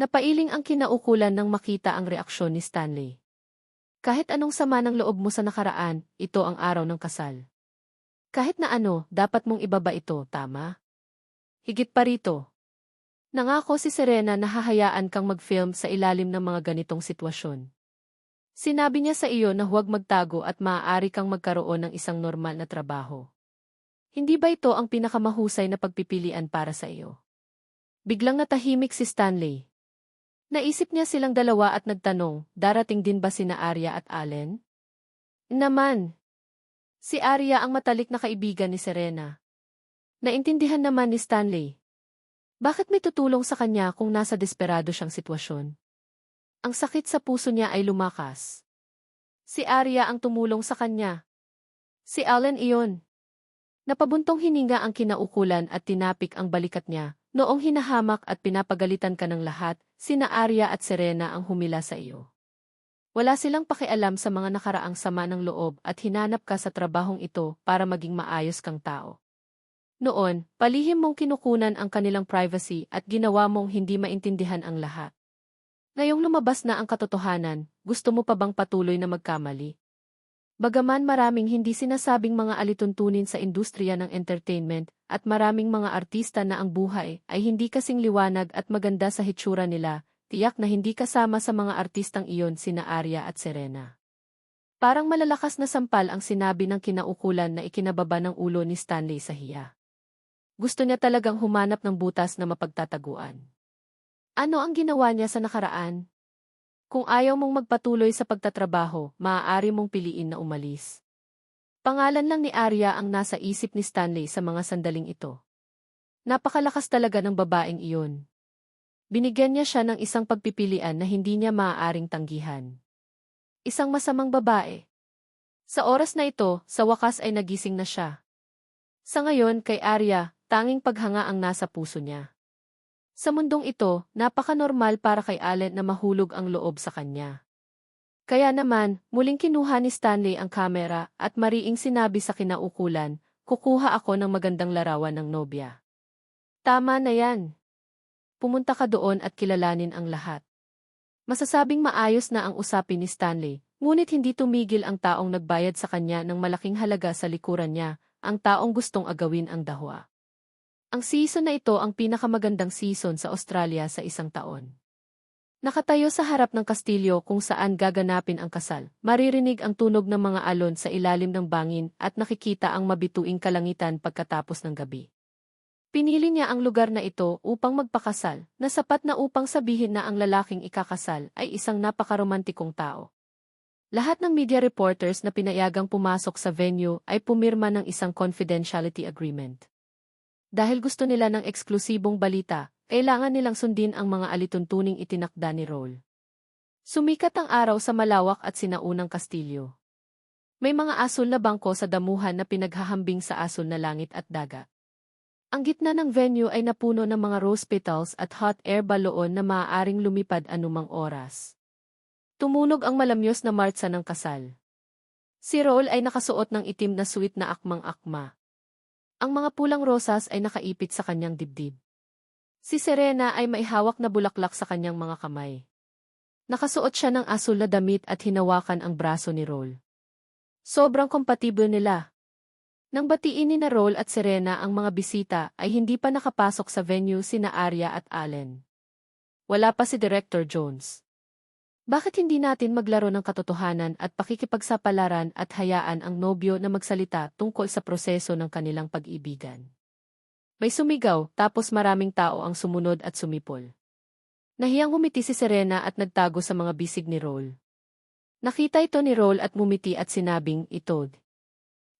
Napailing ang kinaukulan nang makita ang reaksyon ni Stanley. Kahit anong sama ng loob mo sa nakaraan, ito ang araw ng kasal. Kahit na ano, dapat mong ibaba ito, tama? Higit pa rito. Nangako si Serena na hahayaan kang mag-film sa ilalim ng mga ganitong sitwasyon. Sinabi niya sa iyo na huwag magtago at maaari kang magkaroon ng isang normal na trabaho. Hindi ba ito ang pinakamahusay na pagpipilian para sa iyo? Biglang natahimik si Stanley. Naisip niya silang dalawa at nagtanong, darating din ba sina Arya at Allen? Naman. Si Arya ang matalik na kaibigan ni Serena. Naintindihan naman ni Stanley. Bakit may tutulong sa kanya kung nasa desperado siyang sitwasyon? Ang sakit sa puso niya ay lumakas. Si Arya ang tumulong sa kanya. Si Allen iyon. Napabuntong hininga ang kinaukulan at tinapik ang balikat niya. Noong hinahamak at pinapagalitan ka ng lahat, sina Arya at Serena ang humila sa iyo. Wala silang pakialam sa mga nakaraang sama ng loob at hinanap ka sa trabahong ito para maging maayos kang tao. Noon, palihim mong kinukunan ang kanilang privacy at ginawa mong hindi maintindihan ang lahat. Ngayong lumabas na ang katotohanan, gusto mo pa bang patuloy na magkamali? Bagaman maraming hindi sinasabing mga alituntunin sa industriya ng entertainment at maraming mga artista na ang buhay ay hindi kasing liwanag at maganda sa hitsura nila, tiyak na hindi kasama sa mga artistang iyon sina Arya at Serena. Parang malalakas na sampal ang sinabi ng kinaukulan na ikinababa ng ulo ni Stanley sa hiya. Gusto niya talagang humanap ng butas na mapagtataguan. Ano ang ginawa niya sa nakaraan? Kung ayaw mong magpatuloy sa pagtatrabaho, maaari mong piliin na umalis. Pangalan lang ni Arya ang nasa isip ni Stanley sa mga sandaling ito. Napakalakas talaga ng babaeng iyon. Binigyan niya siya ng isang pagpipilian na hindi niya maaaring tanggihan. Isang masamang babae. Sa oras na ito, sa wakas ay nagising na siya. Sa ngayon kay Arya, tanging paghanga ang nasa puso niya. Sa mundong ito, napaka-normal para kay Allen na mahulog ang loob sa kanya. Kaya naman, muling kinuha ni Stanley ang kamera at mariing sinabi sa kinaukulan, kukuha ako ng magandang larawan ng nobya. Tama na yan. Pumunta ka doon at kilalanin ang lahat. Masasabing maayos na ang usapin ni Stanley, ngunit hindi tumigil ang taong nagbayad sa kanya ng malaking halaga sa likuran niya, ang taong gustong agawin ang dahwa. Ang season na ito ang pinakamagandang season sa Australia sa isang taon. Nakatayo sa harap ng kastilyo kung saan gaganapin ang kasal, maririnig ang tunog ng mga alon sa ilalim ng bangin at nakikita ang mabituing kalangitan pagkatapos ng gabi. Pinili niya ang lugar na ito upang magpakasal, na sapat na upang sabihin na ang lalaking ikakasal ay isang napakaromantikong tao. Lahat ng media reporters na pinayagang pumasok sa venue ay pumirma ng isang confidentiality agreement. Dahil gusto nila ng eksklusibong balita, kailangan nilang sundin ang mga alituntuning itinakda ni Roll. Sumikat ang araw sa malawak at sinaunang kastilyo. May mga asul na bangko sa damuhan na pinaghahambing sa asul na langit at dagat. Ang gitna ng venue ay napuno ng mga rose petals at hot air balloon na maaaring lumipad anumang oras. Tumunog ang malamyos na martsa ng kasal. Si Roll ay nakasuot ng itim na suit na akmang-akma. Ang mga pulang rosas ay nakaipit sa kanyang dibdib. Si Serena ay may hawak na bulaklak sa kanyang mga kamay. Nakasuot siya ng asul na damit at hinawakan ang braso ni Roll. Sobrang kompatible nila. Nang batiin ni na Roll at Serena ang mga bisita ay hindi pa nakapasok sa venue sina Arya at Allen. Wala pa si Director Jones. Bakit hindi natin maglaro ng katotohanan at pakikipagsapalaran at hayaan ang nobyo na magsalita tungkol sa proseso ng kanilang pag-ibigan? May sumigaw, tapos maraming tao ang sumunod at sumipol. Nahiyang humiti si Serena at nagtago sa mga bisig ni Roll. Nakita ito ni Roll at mumiti at sinabing, "Itod.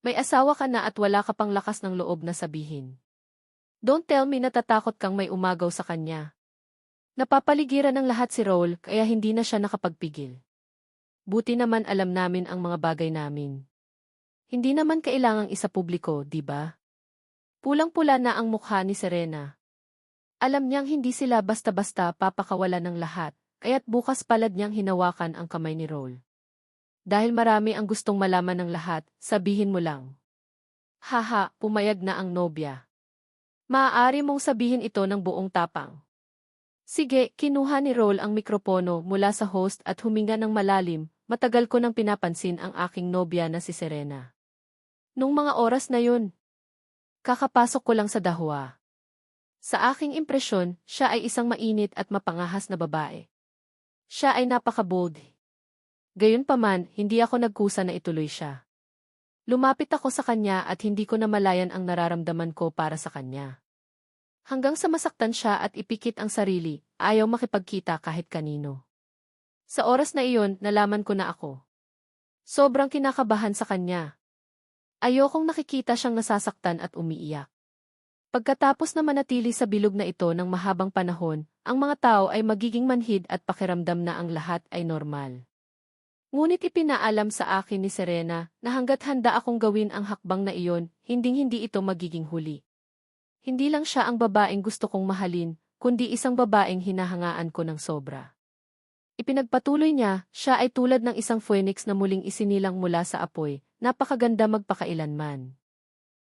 May asawa ka na at wala ka pang lakas ng loob na sabihin. Don't tell me natatakot kang may umagaw sa kanya." Napapaligiran ng lahat si Roll kaya hindi na siya nakapagpigil. Buti naman alam namin ang mga bagay namin. Hindi naman kailangang isa publiko, di ba? Pulang-pula na ang mukha ni Serena. Alam niyang hindi sila basta-basta papakawalan ng lahat, kaya't bukas palad niyang hinawakan ang kamay ni Roll. Dahil marami ang gustong malaman ng lahat, sabihin mo lang. Haha, pumayag na ang nobya. Maaari mong sabihin ito ng buong tapang. Sige, kinuha ni Roll ang mikropono mula sa host at huminga ng malalim, matagal ko nang pinapansin ang aking nobya na si Serena. Nung mga oras na yun, kakapasok ko lang sa dahwa. Sa aking impresyon, siya ay isang mainit at mapangahas na babae. Siya ay napaka-bold. Gayunpaman, hindi ako nagkusa na ituloy siya. Lumapit ako sa kanya at hindi ko namalayan ang nararamdaman ko para sa kanya. Hanggang sa masaktan siya at ipikit ang sarili, ayaw makipagkita kahit kanino. Sa oras na iyon, nalaman ko na ako. Sobrang kinakabahan sa kanya. Ayokong nakikita siyang nasasaktan at umiiyak. Pagkatapos na manatili sa bilog na ito ng mahabang panahon, ang mga tao ay magiging manhid at pakiramdam na ang lahat ay normal. Ngunit ipinaalam sa akin ni Serena na hanggat handa akong gawin ang hakbang na iyon, hinding-hindi ito magiging huli. Hindi lang siya ang babaeng gusto kong mahalin, kundi isang babaeng hinahangaan ko ng sobra. Ipinagpatuloy niya, siya ay tulad ng isang phoenix na muling isinilang mula sa apoy, napakaganda magpakailanman.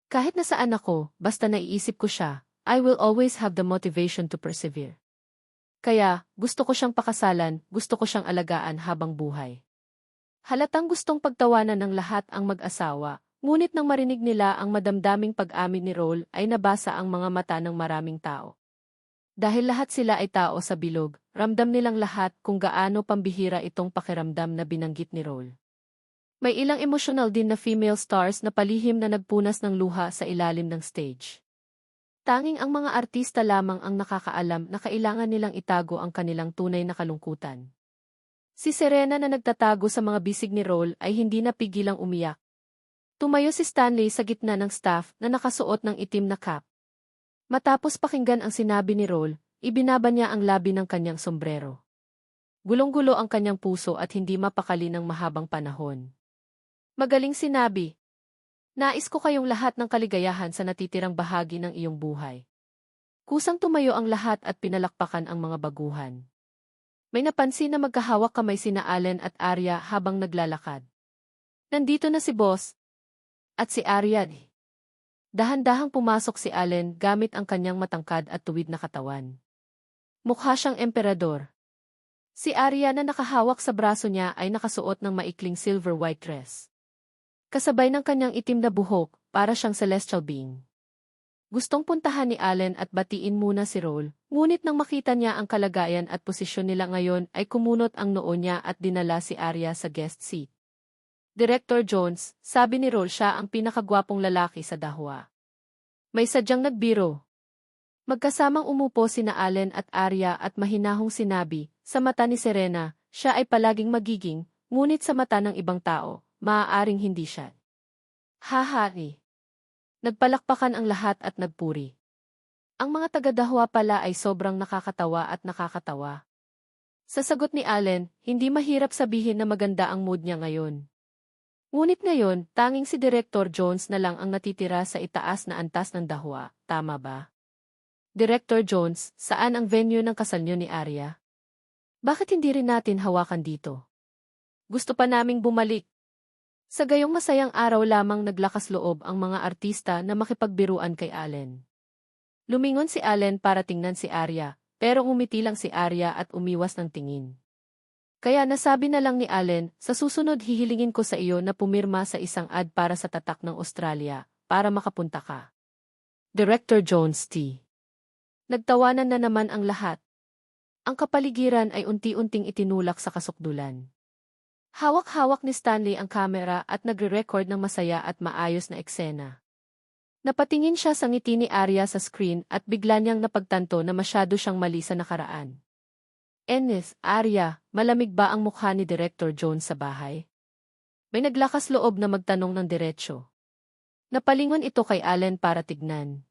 Kahit nasaan ako, basta naiisip ko siya, I will always have the motivation to persevere. Kaya, gusto ko siyang pakasalan, gusto ko siyang alagaan habang buhay. Halatang gustong pagtawanan ng lahat ang mag-asawa, ngunit nang marinig nila ang madamdaming pag-amin ni Roll ay nabasa ang mga mata ng maraming tao. Dahil lahat sila ay tao sa bilog, ramdam nilang lahat kung gaano pambihira itong pakiramdam na binanggit ni Roll. May ilang emosyonal din na female stars na palihim na nagpunas ng luha sa ilalim ng stage. Tanging ang mga artista lamang ang nakakaalam na kailangan nilang itago ang kanilang tunay na kalungkutan. Si Serena na nagtatago sa mga bisig ni Roll ay hindi napigilang umiyak. Tumayo si Stanley sa gitna ng staff na nakasuot ng itim na cap. Matapos pakinggan ang sinabi ni Roll, ibinaba niya ang labi ng kanyang sombrero. Gulong-gulo ang kanyang puso at hindi mapakali ng mahabang panahon. Magaling sinabi. Nais ko kayong lahat ng kaligayahan sa natitirang bahagi ng iyong buhay. Kusang tumayo ang lahat at pinalakpakan ang mga baguhan. May napansin na magkahawak kamay sina Allen at Arya habang naglalakad. Nandito na si Boss at si Arya. Dahan-dahang pumasok si Allen gamit ang kanyang matangkad at tuwid na katawan. Mukha siyang emperador. Si Arya na nakahawak sa braso niya ay nakasuot ng maikling silver white dress. Kasabay ng kanyang itim na buhok, para siyang celestial being. Gustong puntahan ni Allen at batiin muna si Roll, ngunit nang makita niya ang kalagayan at posisyon nila ngayon ay kumunot ang noo niya at dinala si Arya sa guest seat. Director Jones, sabi ni Roll, siya ang pinakagwapong lalaki sa dahwa. May sadyang nagbiro. Magkasamang umupo sina Allen at Arya at mahinahong sinabi, sa mata ni Serena, siya ay palaging magiging, ngunit sa mata ng ibang tao, maaaring hindi siya. Haha. Nagpalakpakan ang lahat at nagpuri. Ang mga taga-dahwa pala ay sobrang nakakatawa at nakakatawa. Sa sagot ni Allen, hindi mahirap sabihin na maganda ang mood niya ngayon. Ngunit ngayon, tanging si Director Jones na lang ang natitira sa itaas na antas ng dahwa, tama ba? Director Jones, saan ang venue ng kasal niyo ni Arya? Bakit hindi rin natin hawakan dito? Gusto pa naming bumalik. Sa gayong masayang araw lamang naglakas loob ang mga artista na makipagbiruan kay Allen. Lumingon si Allen para tingnan si Arya, pero umiti lang si Arya at umiwas ng tingin. Kaya nasabi na lang ni Allen, sa susunod hihilingin ko sa iyo na pumirma sa isang ad para sa tatak ng Australia, para makapunta ka. Director Jones T. Nagtawanan na naman ang lahat. Ang kapaligiran ay unti-unting itinulak sa kasukdulan. Hawak-hawak ni Stanley ang kamera at nagre-record ng masaya at maayos na eksena. Napatingin siya sa ngiti ni Arya sa screen at bigla niyang napagtanto na masyado siyang mali sa nakaraan. Enes, Arya, malamig ba ang mukha ni Director Jones sa bahay? May naglakas loob na magtanong ng diretsyo. Napalingon ito kay Allen para tignan.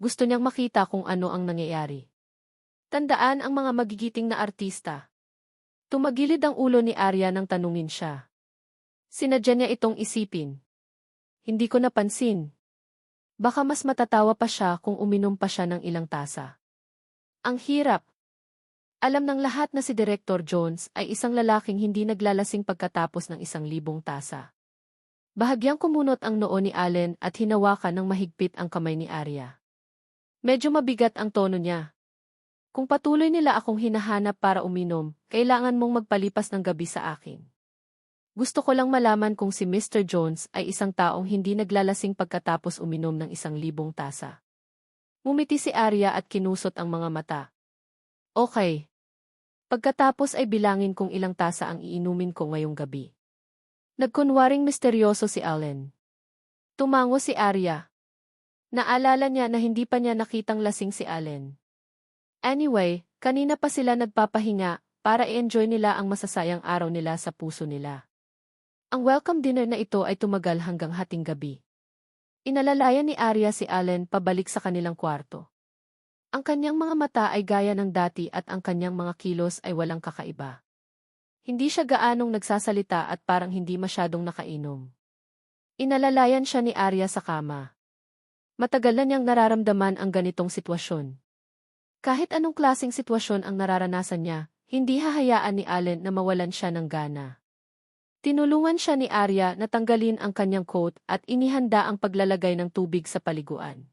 Gusto niyang makita kung ano ang nangyayari. Tandaan ang mga magigiting na artista. Tumagilid ang ulo ni Arya nang tanungin siya. Sinadya niya itong isipin. Hindi ko napansin. Baka mas matatawa pa siya kung uminom pa siya ng ilang tasa. Ang hirap. Alam ng lahat na si Director Jones ay isang lalaking hindi naglalasing pagkatapos ng 1,000 tasa. Bahagyang kumunot ang noo ni Allen at hinawakan ng mahigpit ang kamay ni Arya. Medyo mabigat ang tono niya. Kung patuloy nila akong hinahanap para uminom, kailangan mong magpalipas ng gabi sa akin. Gusto ko lang malaman kung si Mr. Jones ay isang taong hindi naglalasing pagkatapos uminom ng 1,000 tasa. Ngumiti si Arya at kinusot ang mga mata. Okay. Pagkatapos ay bilangin kung ilang tasa ang iinumin ko ngayong gabi. Nagkunwaring misteryoso si Allen. Tumango si Arya. Naalala niya na hindi pa niya nakitang lasing si Allen. Anyway, kanina pa sila nagpapahinga para i-enjoy nila ang masasayang araw nila sa puso nila. Ang welcome dinner na ito ay tumagal hanggang hating gabi. Inalalayan ni Arya si Allen pabalik sa kanilang kwarto. Ang kanyang mga mata ay gaya ng dati at ang kanyang mga kilos ay walang kakaiba. Hindi siya gaanong nagsasalita at parang hindi masyadong nakainom. Inalalayan siya ni Arya sa kama. Matagal na niyang nararamdaman ang ganitong sitwasyon. Kahit anong klaseng sitwasyon ang nararanasan niya, hindi hahayaan ni Allen na mawalan siya ng gana. Tinulungan siya ni Arya na tanggalin ang kanyang coat at inihanda ang paglalagay ng tubig sa paliguan.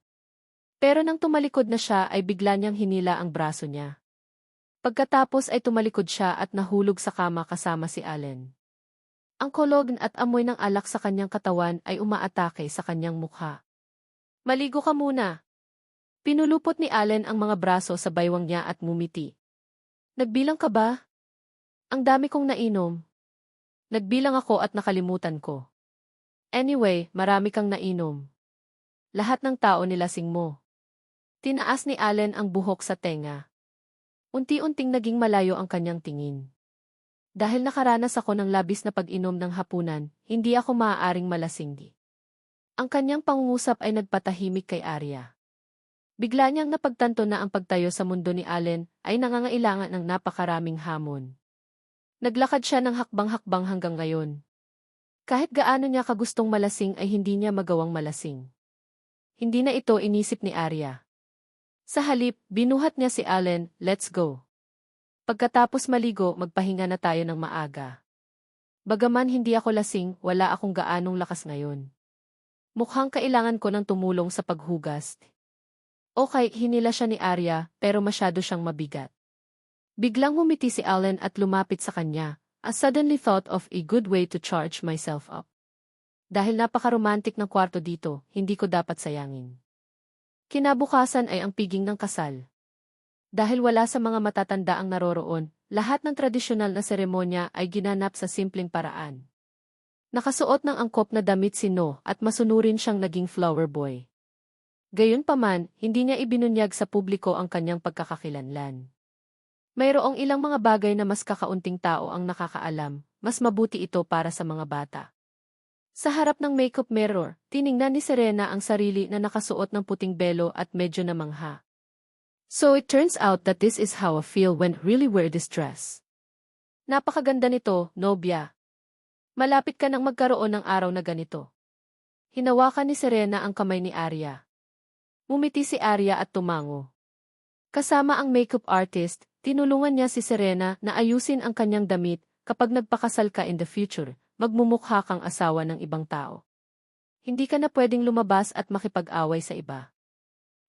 Pero nang tumalikod na siya ay bigla niyang hinila ang braso niya. Pagkatapos ay tumalikod siya at nahulog sa kama kasama si Allen. Ang kolog at amoy ng alak sa kanyang katawan ay umaatake sa kanyang mukha. Maligo ka muna. Pinulupot ni Allen ang mga braso sa baywang niya at ngumiti. Nagbilang ka ba? Ang dami kong nainom. Nagbilang ako at nakalimutan ko. Anyway, marami kang nainom. Lahat ng tao nilasing mo. Tinaas ni Allen ang buhok sa tenga. Unti-unting naging malayo ang kanyang tingin. Dahil nakaranas ako ng labis na pag-inom ng hapunan, hindi ako maaaring malasinggi. Ang kanyang pangungusap ay nagpatahimik kay Arya. Bigla niyang napagtanto na ang pagtayo sa mundo ni Allen ay nangangailangan ng napakaraming hamon. Naglakad siya ng hakbang-hakbang hanggang ngayon. Kahit gaano niya kagustong malasing ay hindi niya magawang malasing. Hindi na ito inisip ni Arya. Sa halip, binuhat niya si Allen, let's go. Pagkatapos maligo, magpahinga na tayo ng maaga. Bagaman hindi ako lasing, wala akong gaanong lakas ngayon. Mukhang kailangan ko ng tumulong sa paghugas. Okay, hinila siya ni Arya, pero masyado siyang mabigat. Biglang humiti si Allen at lumapit sa kanya. I suddenly thought of a good way to charge myself up. Dahil napaka-romantic ng kwarto dito, hindi ko dapat sayangin. Kinabukasan ay ang piging ng kasal. Dahil wala sa mga matatanda ang naroroon, lahat ng tradisyonal na seremonya ay ginanap sa simpleng paraan. Nakasuot ng angkop na damit si No at masunurin siyang naging flower boy. Gayunpaman, hindi niya ibinunyag sa publiko ang kanyang pagkakakilanlan. Mayroong ilang mga bagay na mas kakaunting tao ang nakakaalam, mas mabuti ito para sa mga bata. Sa harap ng makeup mirror, tiningnan ni Serena ang sarili na nakasuot ng puting belo at medyo namangha. So it turns out that this is how I feel when I really wear this dress. Napakaganda nito, nobya. Malapit ka nang magkaroon ng araw na ganito. Hinawakan ni Serena ang kamay ni Arya. Mumiti si Arya at tumango. Kasama ang makeup artist, tinulungan niya si Serena na ayusin ang kanyang damit. Kapag nagpakasal ka in the future, magmumukha kang asawa ng ibang tao. Hindi ka na pwedeng lumabas at makipag-away sa iba.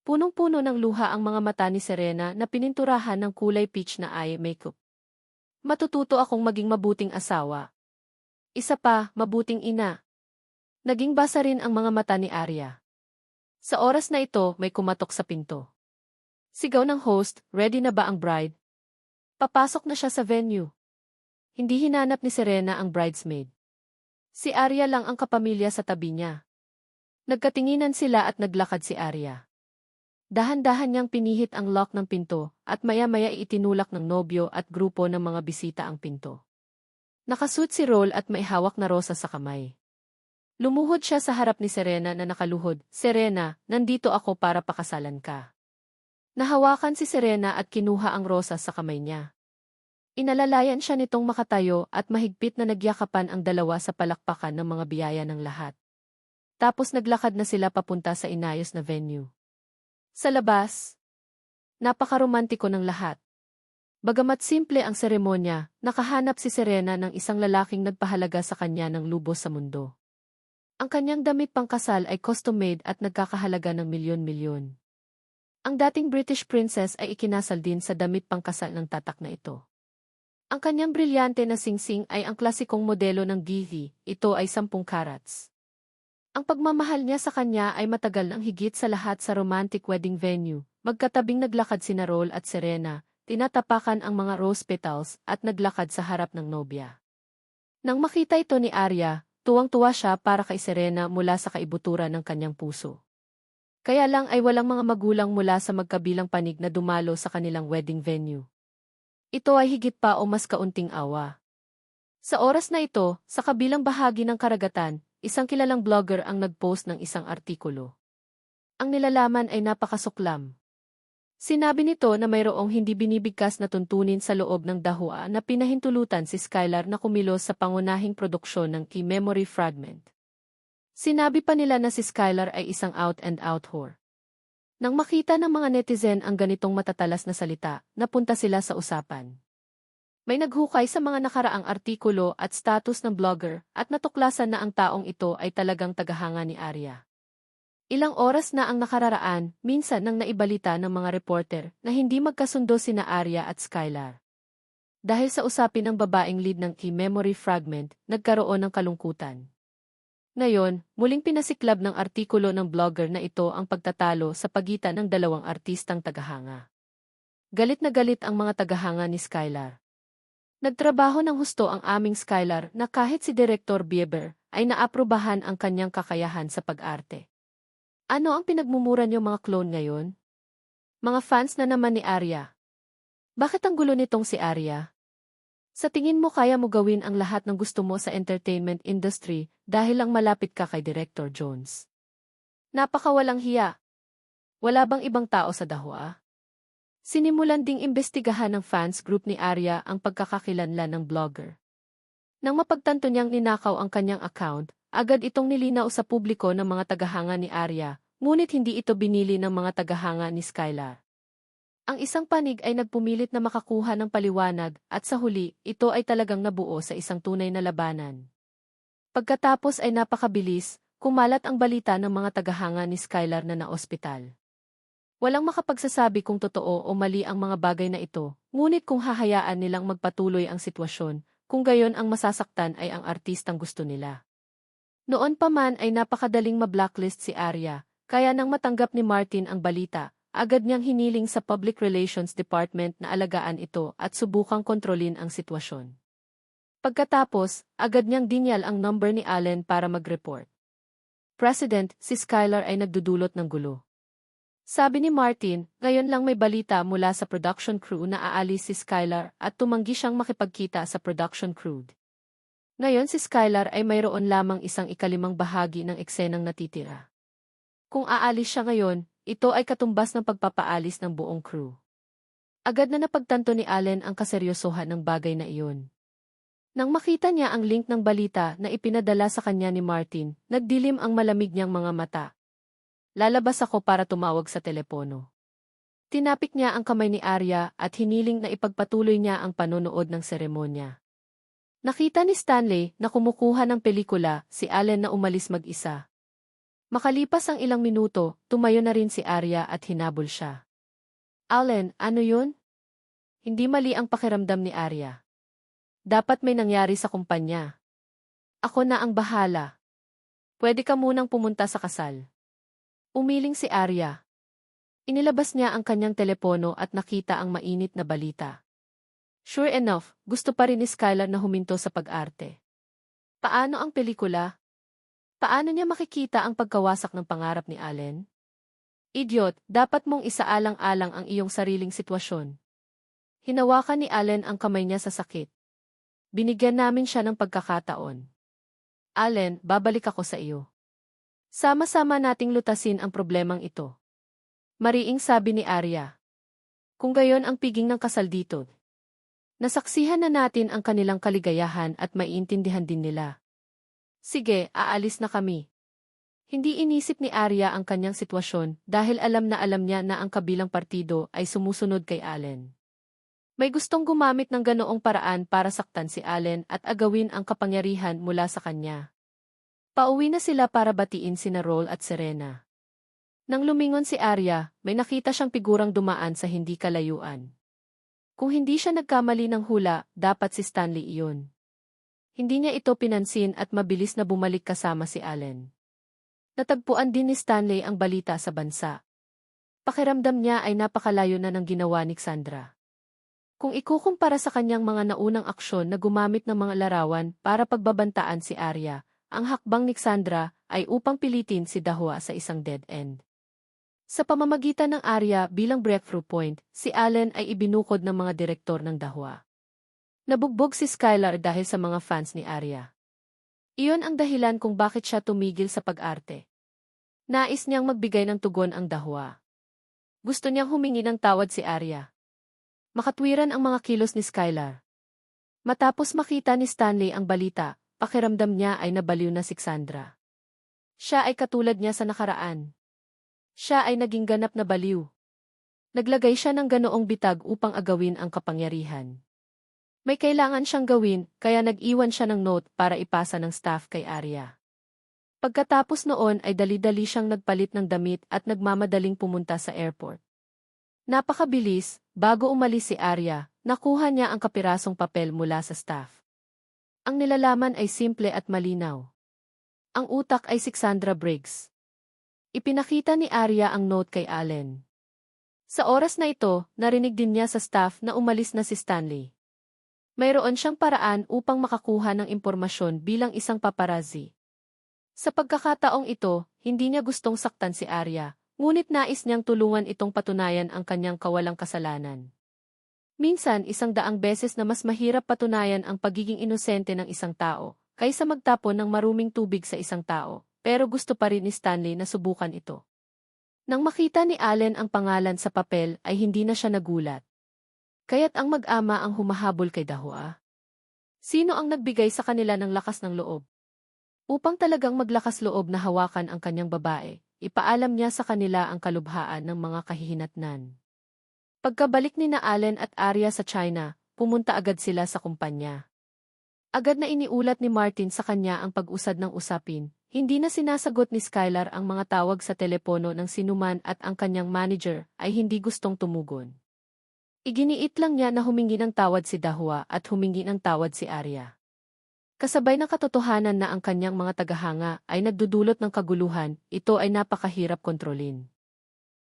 Punong-puno ng luha ang mga mata ni Serena na pininturahan ng kulay peach na eye makeup. Matututo akong maging mabuting asawa. Isa pa, mabuting ina. Naging basa rin ang mga mata ni Arya. Sa oras na ito, may kumatok sa pinto. Sigaw ng host, ready na ba ang bride? Papasok na siya sa venue. Hindi hinanap ni Serena ang bridesmaid. Si Arya lang ang kapamilya sa tabi niya. Nagkatinginan sila at naglakad si Arya. Dahan-dahan niyang pinihit ang lock ng pinto at maya-maya itinulak ng nobyo at grupo ng mga bisita ang pinto. Nakasuot si Roll at may hawak na rosa sa kamay. Lumuhod siya sa harap ni Serena na nakaluhod. Serena, nandito ako para pakasalan ka. Nahawakan si Serena at kinuha ang rosa sa kamay niya. Inalalayan siya nitong makatayo at mahigpit na nagyakapan ang dalawa sa palakpakan ng mga biyaya ng lahat. Tapos naglakad na sila papunta sa inayos na venue. Sa labas, napakaromantiko ng lahat. Bagamat simple ang seremonya, nakahanap si Serena ng isang lalaking nagpahalaga sa kanya ng lubos sa mundo. Ang kanyang damit pangkasal ay custom-made at nagkakahalaga ng milyon-milyon. Ang dating British princess ay ikinasal din sa damit pangkasal ng tatak na ito. Ang kanyang brilyante na singsing ay ang klasikong modelo ng Githi, ito ay 10 carats. Ang pagmamahal niya sa kanya ay matagal nang higit sa lahat sa romantic wedding venue. Magkatabing naglakad sina Roll at Serena, tinatapakan ang mga rose petals at naglakad sa harap ng nobya. Nang makita ito ni Arya, tuwang-tuwa siya para kay Serena mula sa kaibuturan ng kanyang puso. Kaya lang ay walang mga magulang mula sa magkabilang panig na dumalo sa kanilang wedding venue. Ito ay higit pa o mas kaunting awa. Sa oras na ito, sa kabilang bahagi ng karagatan, isang kilalang blogger ang nag-post ng isang artikulo. Ang nilalaman ay napakasuklam. Sinabi nito na mayroong hindi binibigkas na tuntunin sa loob ng dahua na pinahintulutan si Skylar na kumilos sa pangunahing produksyon ng key memory fragment. Sinabi pa nila na si Skylar ay isang out-and-out whore. Nang makita ng mga netizen ang ganitong matatalas na salita, napunta sila sa usapan. May naghukay sa mga nakaraang artikulo at status ng blogger at natuklasan na ang taong ito ay talagang tagahanga ni Arya. Ilang oras na ang nakararaan, minsan nang naibalita ng mga reporter na hindi magkasundo sina Arya at Skylar. Dahil sa usapin ng babaeng lead ng key memory fragment, nagkaroon ng kalungkutan. Ngayon, muling pinasiklab ng artikulo ng blogger na ito ang pagtatalo sa pagitan ng dalawang artistang tagahanga. Galit na galit ang mga tagahanga ni Skylar. Nagtrabaho ng husto ang aming Skylar na kahit si Director Bieber ay naaprubahan ang kanyang kakayahan sa pag-arte. Ano ang pinagmumura niyo mga clone ngayon? Mga fans na naman ni Arya. Bakit ang gulo nitong si Arya? Sa tingin mo kaya mo gawin ang lahat ng gusto mo sa entertainment industry dahil lang malapit ka kay Director Jones? Napakawalang hiya. Wala bang ibang tao sa dahwa? Sinimulan ding imbestigahan ng fans group ni Arya ang pagkakakilanlan ng blogger. Nang mapagtanto niyang ninakaw ang kanyang account, agad itong nilinaw sa publiko ng mga tagahanga ni Arya, ngunit hindi ito binili ng mga tagahanga ni Skylar. Ang isang panig ay nagpumilit na makakuha ng paliwanag at sa huli, ito ay talagang nabuo sa isang tunay na labanan. Pagkatapos ay napakabilis, kumalat ang balita ng mga tagahanga ni Skylar na naospital. Walang makapagsasabi kung totoo o mali ang mga bagay na ito, ngunit kung hahayaan nilang magpatuloy ang sitwasyon, kung gayon ang masasaktan ay ang artistang gusto nila. Noon pa man ay napakadaling ma-blacklist si Arya, kaya nang matanggap ni Martin ang balita, agad niyang hiniling sa Public Relations Department na alagaan ito at subukang kontrolin ang sitwasyon. Pagkatapos, agad niyang dinyal ang number ni Allen para mag-report. President, si Skylar ay nagdudulot ng gulo. Sabi ni Martin, ngayon lang may balita mula sa production crew na aalis si Skylar at tumanggi siyang makipagkita sa production crew. Ngayon si Skylar ay mayroon lamang isang ikalimang bahagi ng eksenang natitira. Kung aalis siya ngayon, ito ay katumbas ng pagpapaalis ng buong crew. Agad na napagtanto ni Allen ang kaseryosohan ng bagay na iyon. Nang makita niya ang link ng balita na ipinadala sa kanya ni Martin, nagdilim ang malamig niyang mga mata. Lalabas ako para tumawag sa telepono. Tinapik niya ang kamay ni Arya at hiniling na ipagpatuloy niya ang panonood ng seremonya. Nakita ni Stanley na kumukuha ng pelikula si Allen na umalis mag-isa. Makalipas ang ilang minuto, tumayo na rin si Arya at hinabol siya. Allen, ano yun? Hindi mali ang pakiramdam ni Arya. Dapat may nangyari sa kumpanya. Ako na ang bahala. Pwede ka munang pumunta sa kasal. Umiling si Arya. Inilabas niya ang kanyang telepono at nakita ang mainit na balita. Sure enough, gusto pa rin ni Skylar na huminto sa pag-arte. Paano ang pelikula? Paano niya makikita ang pagkawasak ng pangarap ni Allen? Idiot, dapat mong isaalang-alang ang iyong sariling sitwasyon. Hinawakan ni Allen ang kamay niya sa sakit. Binigyan namin siya ng pagkakataon. Allen, babalik ako sa iyo. Sama-sama nating lutasin ang problemang ito. Mariing sabi ni Arya. Kung gayon ang piging ng kasal dito. Nasaksihan na natin ang kanilang kaligayahan at maiintindihan din nila. Sige, aalis na kami. Hindi inisip ni Arya ang kanyang sitwasyon dahil alam niya na ang kabilang partido ay sumusunod kay Allen. May gustong gumamit ng ganoong paraan para saktan si Allen at agawin ang kapangyarihan mula sa kanya. Pauwi na sila para batiin sina Roll at Serena. Nang lumingon si Arya, may nakita siyang figurang dumaan sa hindi kalayuan. Kung hindi siya nagkamali ng hula, dapat si Stanley iyon. Hindi niya ito pinansin at mabilis na bumalik kasama si Allen. Natagpuan din ni Stanley ang balita sa bansa. Pakiramdam niya ay napakalayo na ng ginawa ni Cassandra. Kung ikukumpara sa kanyang mga naunang aksyon na gumamit ng mga larawan para pagbabantaan si Arya, ang hakbang ni Cassandra ay upang pilitin si Dahua sa isang dead end. Sa pamamagitan ng Arya bilang breakthrough point, si Allen ay ibinukod ng mga direktor ng Dahua. Nabugbog si Skylar dahil sa mga fans ni Arya. Iyon ang dahilan kung bakit siya tumigil sa pag-arte. Nais niyang magbigay ng tugon ang Dahua. Gusto niyang humingi ng tawad si Arya. Makatwiran ang mga kilos ni Skylar. Matapos makita ni Stanley ang balita, pakiramdam niya ay nabaliw na si Cassandra. Siya ay katulad niya sa nakaraan. Siya ay naging ganap na baliw. Naglagay siya ng ganoong bitag upang agawin ang kapangyarihan. May kailangan siyang gawin, kaya nag-iwan siya ng note para ipasa ng staff kay Arya. Pagkatapos noon ay dali-dali siyang nagpalit ng damit at nagmamadaling pumunta sa airport. Napakabilis, bago umalis si Arya, nakuha niya ang kapirasong papel mula sa staff. Ang nilalaman ay simple at malinaw. Ang utak ay si Cassandra Briggs. Ipinakita ni Arya ang note kay Allen. Sa oras na ito, narinig din niya sa staff na umalis na si Stanley. Mayroon siyang paraan upang makakuha ng impormasyon bilang isang paparazzi. Sa pagkakataong ito, hindi niya gustong saktan si Arya, ngunit nais niyang tulungan itong patunayan ang kanyang kawalang kasalanan. Minsan 100 beses na mas mahirap patunayan ang pagiging inosente ng isang tao, kaysa magtapon ng maruming tubig sa isang tao, pero gusto pa rin ni Stanley na subukan ito. Nang makita ni Allen ang pangalan sa papel ay hindi na siya nagulat. Kaya't ang mag-ama ang humahabol kay Dahua. Sino ang nagbigay sa kanila ng lakas ng loob? Upang talagang maglakas loob na hawakan ang kanyang babae, ipaalam niya sa kanila ang kalubhaan ng mga kahihinatnan. Pagkabalik ni na Allen at Arya sa China, pumunta agad sila sa kumpanya. Agad na iniulat ni Martin sa kanya ang pag-usad ng usapin, hindi na sinasagot ni Skylar ang mga tawag sa telepono ng sinuman at ang kanyang manager ay hindi gustong tumugon. Iginiit lang niya na humingi ng tawad si Dahua at humingi ng tawad si Arya. Kasabay ng katotohanan na ang kanyang mga tagahanga ay nagdudulot ng kaguluhan, ito ay napakahirap kontrolin.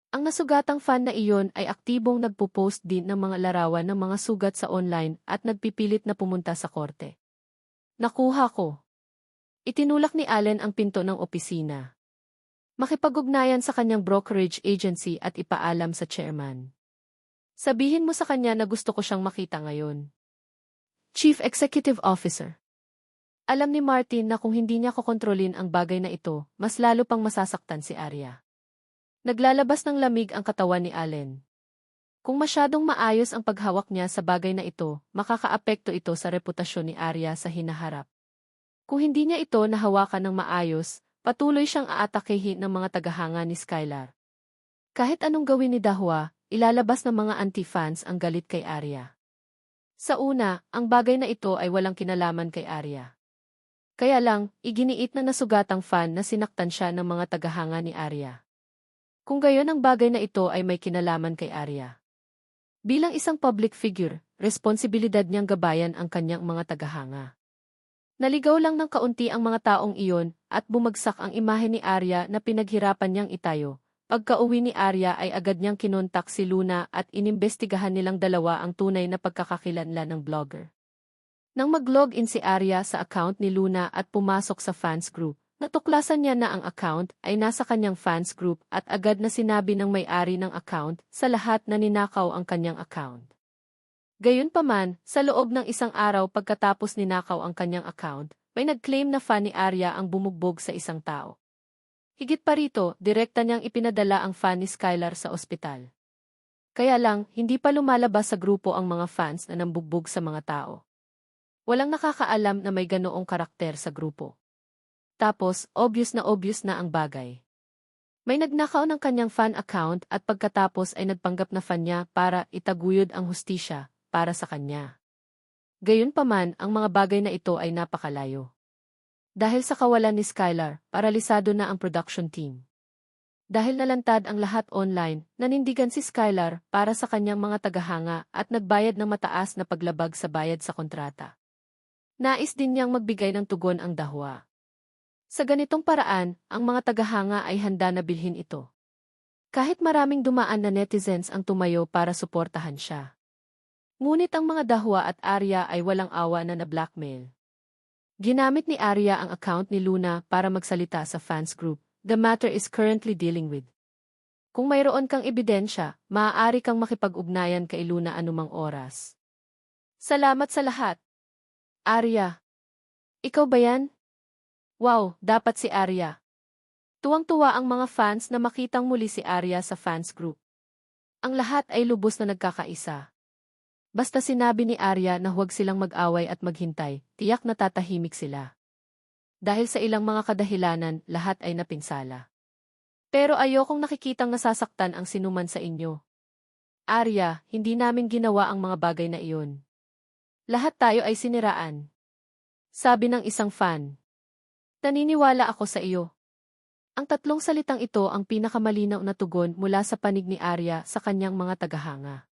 Ang nasugatang fan na iyon ay aktibong nagpo-post din ng mga larawan ng mga sugat sa online at nagpipilit na pumunta sa korte. Nakuha ko. Itinulak ni Allen ang pinto ng opisina. Makipag-ugnayan sa kanyang brokerage agency at ipaalam sa chairman. Sabihin mo sa kanya na gusto ko siyang makita ngayon. Chief Executive Officer. Alam ni Martin na kung hindi niya kokontrolin ang bagay na ito, mas lalo pang masasaktan si Arya. Naglalabas ng lamig ang katawan ni Allen. Kung masyadong maayos ang paghawak niya sa bagay na ito, makakaapekto ito sa reputasyon ni Arya sa hinaharap. Kung hindi niya ito nahawakan ng maayos, patuloy siyang aatakehin ng mga tagahanga ni Skylar. Kahit anong gawin ni Dahua, ilalabas ng mga anti-fans ang galit kay Arya. Sa una, ang bagay na ito ay walang kinalaman kay Arya. Kaya lang, iginiit na nasugatang fan na sinaktan siya ng mga tagahanga ni Arya. Kung gayon ang bagay na ito ay may kinalaman kay Arya. Bilang isang public figure, responsibilidad niyang gabayan ang kanyang mga tagahanga. Naligaw lang ng kaunti ang mga taong iyon at bumagsak ang imahe ni Arya na pinaghirapan niyang itayo. Pagka-uwi ni Arya ay agad niyang kinontak si Luna at inimbestigahan nilang dalawa ang tunay na pagkakakilanlan ng blogger. Nang mag-login si Arya sa account ni Luna at pumasok sa fans group, natuklasan niya na ang account ay nasa kanyang fans group at agad na sinabi ng may-ari ng account sa lahat na ninakaw ang kanyang account. Gayunpaman, sa loob ng isang araw pagkatapos ninakaw ang kanyang account, may nag-claim na fan ni Arya ang bumugbog sa isang tao. Higit pa rito, direkta niyang ipinadala ang fan ni Skylar sa ospital. Kaya lang, hindi pa lumalabas sa grupo ang mga fans na nambugbog sa mga tao. Walang nakakaalam na may ganoong karakter sa grupo. Tapos, obvious na ang bagay. May nagnakaw ng kanyang fan account at pagkatapos ay nagpanggap na fan niya para itaguyod ang hustisya para sa kanya. Gayunpaman, ang mga bagay na ito ay napakalayo. Dahil sa kawalan ni Skylar, paralisado na ang production team. Dahil nalantad ang lahat online, nanindigan si Skylar para sa kanyang mga tagahanga at nagbayad ng mataas na paglabag sa bayad sa kontrata. Nais din niyang magbigay ng tugon ang Dahua. Sa ganitong paraan, ang mga tagahanga ay handa na bilhin ito. Kahit maraming dumaan na netizens ang tumayo para suportahan siya. Ngunit ang mga Dahua at Arya ay walang awa na na-blackmail. Ginamit ni Arya ang account ni Luna para magsalita sa fans group, "The matter is currently dealing with." Kung mayroon kang ebidensya, maaari kang makipag-ugnayan kay Luna anumang oras. Salamat sa lahat. Arya. Ikaw ba yan? Wow, dapat si Arya. Tuwang-tuwa ang mga fans na makitang muli si Arya sa fans group. Ang lahat ay lubos na nagkakaisa. Basta sinabi ni Arya na huwag silang mag-away at maghintay, tiyak na tatahimik sila. Dahil sa ilang mga kadahilanan, lahat ay napinsala. Pero ayokong nakikitang nasasaktan ang sinuman sa inyo. Arya, hindi namin ginawa ang mga bagay na iyon. Lahat tayo ay siniraan. Sabi ng isang fan. Naniniwala ako sa iyo. Ang tatlong salitang ito ang pinakamalinaw na tugon mula sa panig ni Arya sa kanyang mga tagahanga.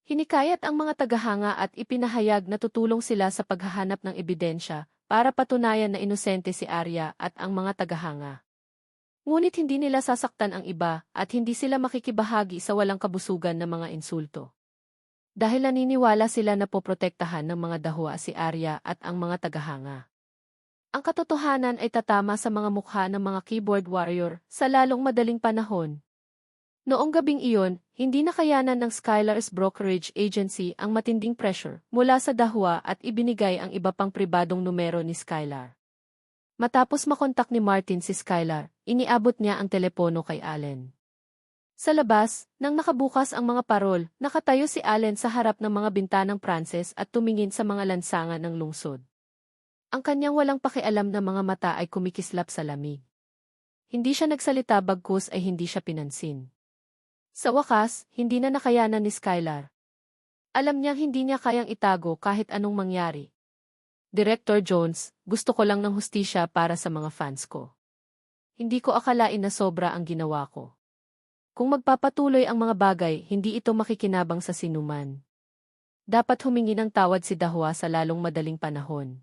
Hinikayat ang mga tagahanga at ipinahayag na tutulong sila sa paghahanap ng ebidensya para patunayan na inosente si Arya at ang mga tagahanga. Ngunit hindi nila sasaktan ang iba at hindi sila makikibahagi sa walang kabusugan na mga insulto. Dahil naniniwala sila na poprotektahan ng mga Dahua si Arya at ang mga tagahanga. Ang katotohanan ay tatama sa mga mukha ng mga keyboard warrior sa lalong madaling panahon. Noong gabing iyon, hindi nakayanan ng Skylar's brokerage agency ang matinding pressure mula sa Dahua at ibinigay ang iba pang pribadong numero ni Skylar. Matapos makontak ni Martin si Skylar, iniabot niya ang telepono kay Allen. Sa labas, nang nakabukas ang mga parol, nakatayo si Allen sa harap ng mga bintanang Pranses at tumingin sa mga lansangan ng lungsod. Ang kanyang walang pakialam na mga mata ay kumikislap sa lamig. Hindi siya nagsalita bagkus ay hindi siya pinansin. Sa wakas, hindi na nakayanan ni Skylar. Alam niyang hindi niya kayang itago kahit anong mangyari. Director Jones, gusto ko lang ng hustisya para sa mga fans ko. Hindi ko akalain na sobra ang ginawa ko. Kung magpapatuloy ang mga bagay, hindi ito makikinabang sa sinuman. Dapat humingi ng tawad si Dahua sa lalong madaling panahon.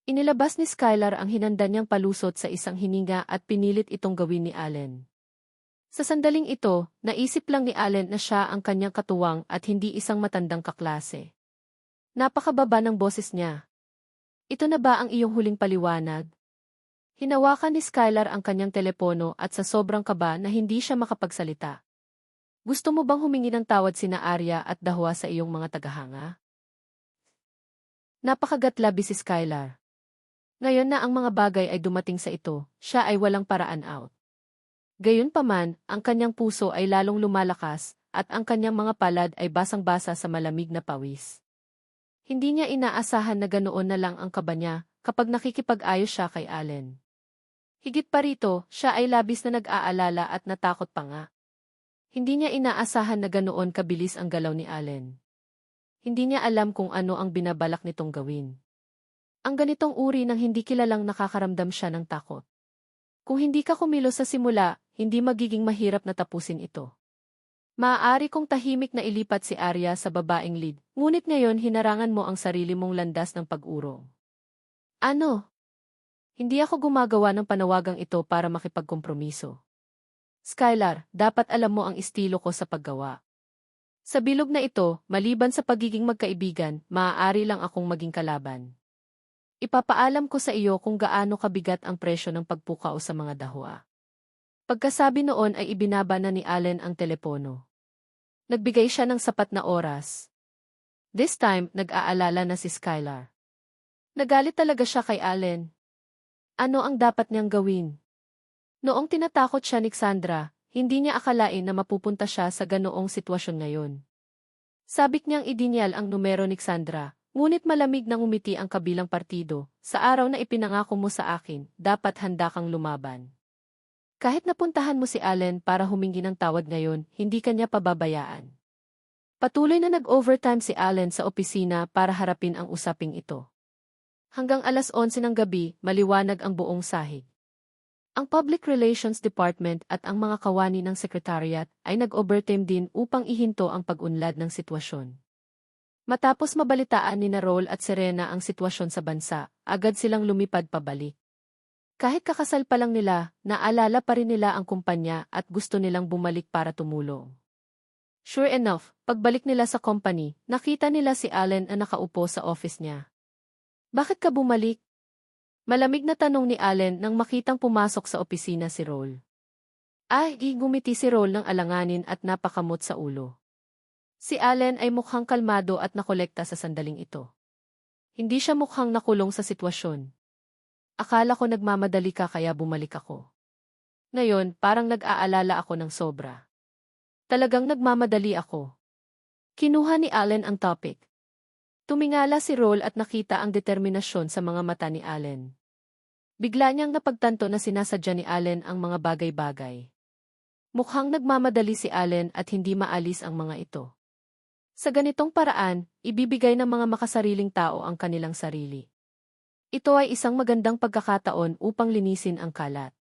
Inilabas ni Skylar ang hinanda niyang palusot sa isang hininga at pinilit itong gawin ni Allen. Sa sandaling ito, naisip lang ni Allen na siya ang kanyang katuwang at hindi isang matandang kaklase. Napakababa ng boses niya. Ito na ba ang iyong huling paliwanag? Hinawakan ni Skylar ang kanyang telepono at sa sobrang kaba na hindi siya makapagsalita. Gusto mo bang humingi ng tawad sina Arya at Dahua sa iyong mga tagahanga? Napakagatlabi si Skylar. Ngayon na ang mga bagay ay dumating sa ito, siya ay walang paraan out. Gayunpaman, ang kanyang puso ay lalong lumalakas at ang kanyang mga palad ay basang-basa sa malamig na pawis. Hindi niya inaasahan na ganoon na lang ang kaba niya kapag nakikipag-ayos siya kay Allen. Higit pa rito, siya ay labis na nag-aalala at natakot pa nga. Hindi niya inaasahan na ganoon kabilis ang galaw ni Allen. Hindi niya alam kung ano ang binabalak nitong gawin. Ang ganitong uri ng hindi kilalang nakakaramdam siya ng takot. Kung hindi ka kumilos sa simula, hindi magiging mahirap na tapusin ito. Maaari kong tahimik na ilipat si Arya sa babaeng lead, ngunit ngayon hinarangan mo ang sarili mong landas ng pag-urong. Ano? Hindi ako gumagawa ng panawagang ito para makipagkompromiso. Skylar, dapat alam mo ang estilo ko sa paggawa. Sa bilog na ito, maliban sa pagiging magkaibigan, maaari lang akong maging kalaban. Ipapaalam ko sa iyo kung gaano kabigat ang presyo ng pagpukaw sa mga Dahua. Pagkasabi noon ay ibinaba na ni Allen ang telepono. Nagbigay siya ng sapat na oras. This time, nag-aalala na si Skylar. Nagalit talaga siya kay Allen. Ano ang dapat niyang gawin? Noong tinatakot siya ni Sandra, hindi niya akalain na mapupunta siya sa ganoong sitwasyon ngayon. Sabik niyang idinyal ang numero ni Sandra, ngunit malamig nang umiti ang kabilang partido. Sa araw na ipinangako mo sa akin, dapat handa kang lumaban. Kahit napuntahan mo si Allen para humingi ng tawad ngayon, hindi kanya pababayaan. Patuloy na nag-overtime si Allen sa opisina para harapin ang usaping ito. Hanggang alas 11 ng gabi, maliwanag ang buong sahig. Ang Public Relations Department at ang mga kawani ng Secretariat ay nag-overtime din upang ihinto ang pag-unlad ng sitwasyon. Matapos mabalitaan ni Raul at Serena ang sitwasyon sa bansa, agad silang lumipad pabalik. Kahit kakasal pa lang nila, naalala pa rin nila ang kumpanya at gusto nilang bumalik para tumulong. Sure enough, pagbalik nila sa company, nakita nila si Allen na nakaupo sa office niya. Bakit ka bumalik? Malamig na tanong ni Allen nang makitang pumasok sa opisina si Raul. Gumiti si Raul ng alanganin at napakamot sa ulo. Si Allen ay mukhang kalmado at nakolekta sa sandaling ito. Hindi siya mukhang nakulong sa sitwasyon. Akala ko nagmamadali ka kaya bumalik ako. Ngayon, parang nag-aalala ako ng sobra. Talagang nagmamadali ako. Kinuha ni Allen ang topic. Tumingala si Raul at nakita ang determinasyon sa mga mata ni Allen. Bigla niyang napagtanto na sinasadya ni Allen ang mga bagay-bagay. Mukhang nagmamadali si Allen at hindi maalis ang mga ito. Sa ganitong paraan, ibibigay ng mga makasariling tao ang kanilang sarili. Ito ay isang magandang pagkakataon upang linisin ang kalat.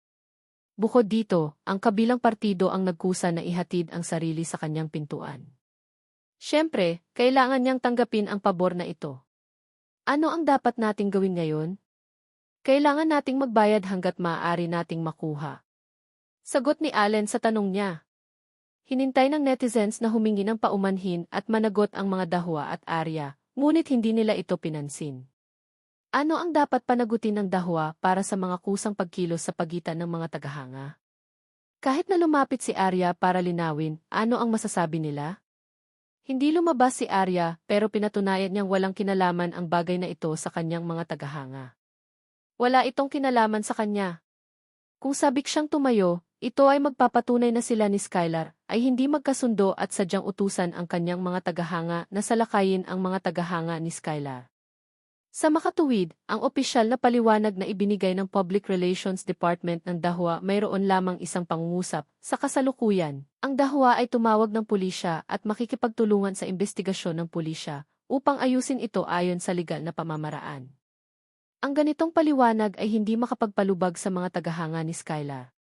Bukod dito, ang kabilang partido ang nagkusa na ihatid ang sarili sa kanyang pintuan. Siyempre, kailangan niyang tanggapin ang pabor na ito. Ano ang dapat nating gawin ngayon? Kailangan nating magbayad hanggat maaari nating makuha. Sagot ni Allen sa tanong niya. Hinintay ng netizens na humingi ng paumanhin at managot ang mga Dahua at Arya, ngunit hindi nila ito pinansin. Ano ang dapat panagutin ng Dahua para sa mga kusang pagkilos sa pagitan ng mga tagahanga? Kahit na lumapit si Arya para linawin, ano ang masasabi nila? Hindi lumabas si Arya pero pinatunayan niyang walang kinalaman ang bagay na ito sa kanyang mga tagahanga. Wala itong kinalaman sa kanya. Kung sabik siyang tumayo, Ito ay magpapatunay na sila ni Skylar ay hindi magkasundo at sadyang utusan ang kanyang mga tagahanga na salakayin ang mga tagahanga ni Skylar. Sa makatuwid, ang opisyal na paliwanag na ibinigay ng Public Relations Department ng Dahua mayroon lamang isang pangungusap. Sa kasalukuyan, ang Dahua ay tumawag ng pulisya at makikipagtulungan sa investigasyon ng pulisya upang ayusin ito ayon sa legal na pamamaraan. Ang ganitong paliwanag ay hindi makapagpalubag sa mga tagahanga ni Skylar.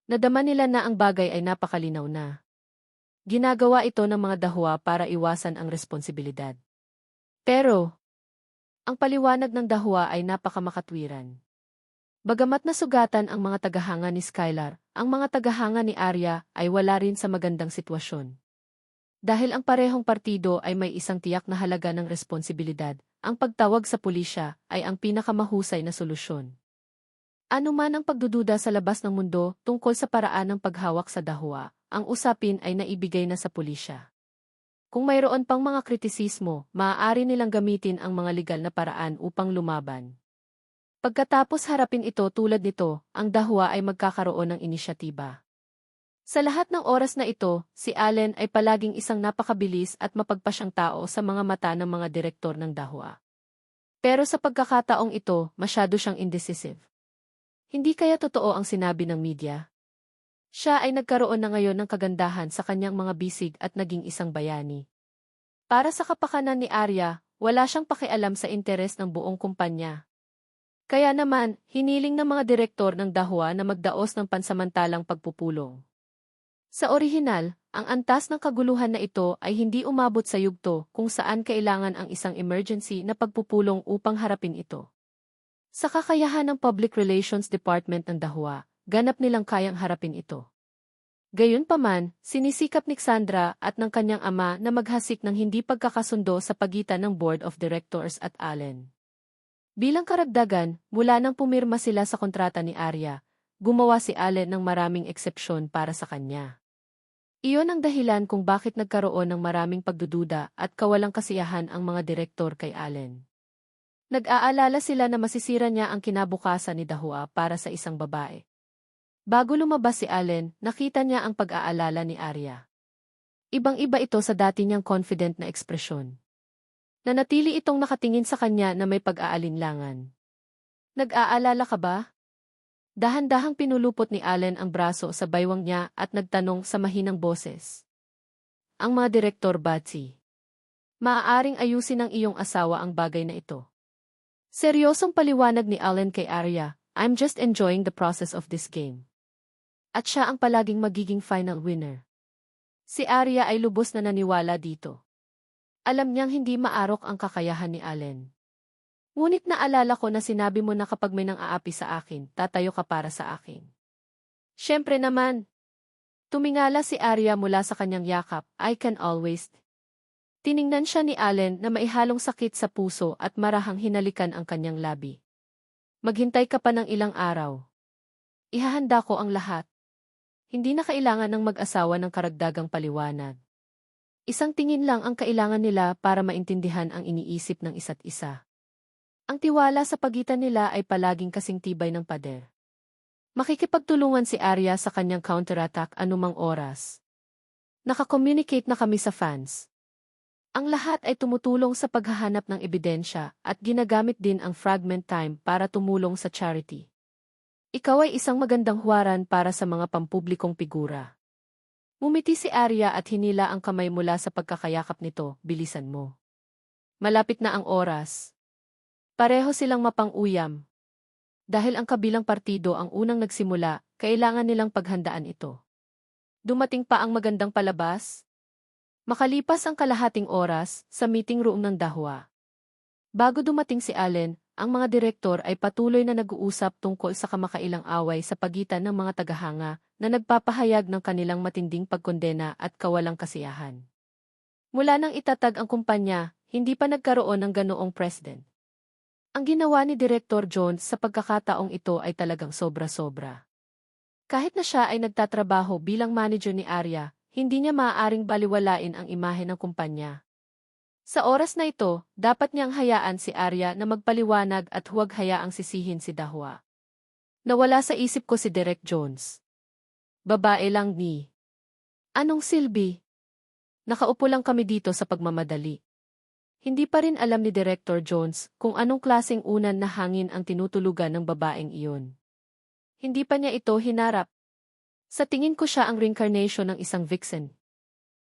Nadama nila na ang bagay ay napakalinaw na. Ginagawa ito ng mga Dahua para iwasan ang responsibilidad. Pero, ang paliwanag ng Dahua ay napakamakatwiran. Bagamat nasugatan ang mga tagahanga ni Skylar, ang mga tagahanga ni Arya ay wala rin sa magandang sitwasyon. Dahil ang parehong partido ay may isang tiyak na halaga ng responsibilidad, ang pagtawag sa pulisya ay ang pinakamahusay na solusyon. Ano man ang pagdududa sa labas ng mundo tungkol sa paraan ng paghawak sa Dahua, ang usapin ay naibigay na sa pulisya. Kung mayroon pang mga kritisismo, maaari nilang gamitin ang mga legal na paraan upang lumaban. Pagkatapos harapin ito tulad nito, ang Dahua ay magkakaroon ng inisyatiba. Sa lahat ng oras na ito, si Allen ay palaging isang napakabilis at mapagpasyang tao sa mga mata ng mga direktor ng Dahua. Pero sa pagkakataong ito, masyado siyang indecisive. Hindi kaya totoo ang sinabi ng media? Siya ay nagkaroon na ngayon ng kagandahan sa kanyang mga bisig at naging isang bayani. Para sa kapakanan ni Arya, wala siyang pakialam sa interes ng buong kumpanya. Kaya naman, hiniling ng mga direktor ng Dahua na magdaos ng pansamantalang pagpupulong. Sa orihinal, ang antas ng kaguluhan na ito ay hindi umabot sa yugto kung saan kailangan ang isang emergency na pagpupulong upang harapin ito. Sa kakayahan ng Public Relations Department ng Dahua, ganap nilang kayang harapin ito. Gayunpaman, sinisikap ni Cassandra at ng kanyang ama na maghasik ng hindi pagkakasundo sa pagitan ng Board of Directors at Allen. Bilang karagdagan, mula nang pumirma sila sa kontrata ni Arya, gumawa si Allen ng maraming eksepsyon para sa kanya. Iyon ang dahilan kung bakit nagkaroon ng maraming pagdududa at kawalang kasiyahan ang mga direktor kay Allen. Nag-aalala sila na masisira niya ang kinabukasan ni Dahua para sa isang babae. Bago lumabas si Allen, nakita niya ang pag-aalala ni Arya. Ibang-iba ito sa dati niyang confident na ekspresyon. Nanatili itong nakatingin sa kanya na may pag-aalinlangan. Nag-aalala ka ba? Dahan-dahang pinulupot ni Allen ang braso sa baywang niya at nagtanong sa mahinang boses. Ang mga direktor, Batsy. Maaaring ayusin ng iyong asawa ang bagay na ito. Seryosong paliwanag ni Allen kay Arya, I'm just enjoying the process of this game. At siya ang palaging magiging final winner. Si Arya ay lubos na naniwala dito. Alam niyang hindi maarok ang kakayahan ni Allen. Ngunit naalala ko na sinabi mo na kapag may nang-aapi sa akin, tatayo ka para sa akin. Siyempre naman. Tumingala si Arya mula sa kanyang yakap, I can always. Tiningnan siya ni Allen na maihalong sakit sa puso at marahang hinalikan ang kanyang labi. Maghintay ka pa ng ilang araw. Ihahanda ko ang lahat. Hindi na kailangan ng mag-asawa ng karagdagang paliwanag. Isang tingin lang ang kailangan nila para maintindihan ang iniisip ng isa't isa. Ang tiwala sa pagitan nila ay palaging kasing tibay ng pader. Makikipagtulungan si Arya sa kanyang counterattack anumang oras. Naka-communicate na kami sa fans. Ang lahat ay tumutulong sa paghahanap ng ebidensya at ginagamit din ang fragment time para tumulong sa charity. Ikaw ay isang magandang huwaran para sa mga pampublikong figura. Ngumiti si Arya at hinila ang kamay mula sa pagkakayakap nito, bilisan mo. Malapit na ang oras. Pareho silang mapang-uyam. Dahil ang kabilang partido ang unang nagsimula, kailangan nilang paghandaan ito. Dumating pa ang magandang palabas. Makalipas ang kalahating oras, sa meeting room ng Dahua. Bago dumating si Allen, ang mga direktor ay patuloy na nag-uusap tungkol sa kamakailang away sa pagitan ng mga tagahanga na nagpapahayag ng kanilang matinding pagkondena at kawalang kasiyahan. Mula nang itatag ang kumpanya, hindi pa nagkaroon ng ganoong president. Ang ginawa ni Director Jones sa pagkakataong ito ay talagang sobra-sobra. Kahit na siya ay nagtatrabaho bilang manager ni Arya, hindi niya maaaring baliwalain ang imahe ng kumpanya. Sa oras na ito, dapat niyang hayaan si Arya na magpaliwanag at huwag hayaang sisihin si Dahua. Nawala sa isip ko si Derek Jones. Babae lang ni. Anong silbi? Nakaupo lang kami dito sa pagmamadali. Hindi pa rin alam ni Director Jones kung anong klaseng unan na hangin ang tinutulugan ng babaeng iyon. Hindi pa niya ito hinarap. Sa tingin ko siya ang reincarnation ng isang vixen.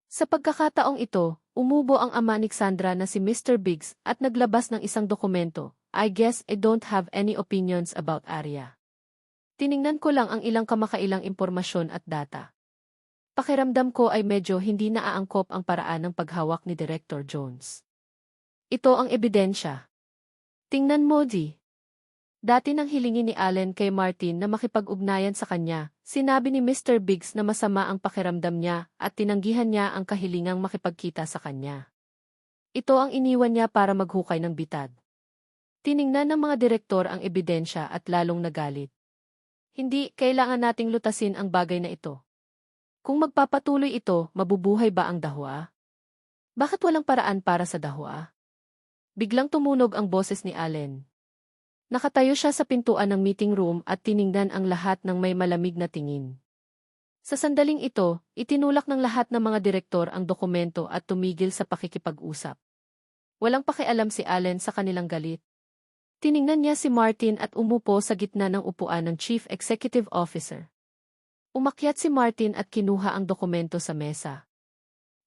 Sa pagkakataong ito, umubo ang ama ni Sandra na si Mr. Biggs at naglabas ng isang dokumento. I guess I don't have any opinions about Arya. Tiningnan ko lang ang ilang kamakailang impormasyon at data. Pakiramdam ko ay medyo hindi naaangkop ang paraan ng paghawak ni Director Jones. Ito ang ebidensya. Tingnan mo, Di. Dati nang hilingin ni Allen kay Martin na makipag-ugnayan sa kanya, sinabi ni Mr. Biggs na masama ang pakiramdam niya at tinanggihan niya ang kahilingang makipagkita sa kanya. Ito ang iniwan niya para maghukay ng bitad. Tiningnan ng mga direktor ang ebidensya at lalong nagalit. Hindi, kailangan nating lutasin ang bagay na ito. Kung magpapatuloy ito, mabubuhay ba ang dahwa? Bakit walang paraan para sa dahwa? Biglang tumunog ang boses ni Allen. Nakatayo siya sa pintuan ng meeting room at tiningnan ang lahat ng may malamig na tingin. Sa sandaling ito, itinulak ng lahat ng mga direktor ang dokumento at tumigil sa pakikipag-usap. Walang pakialam si Allen sa kanilang galit. Tiningnan niya si Martin at umupo sa gitna ng upuan ng Chief Executive Officer. Umakyat si Martin at kinuha ang dokumento sa mesa.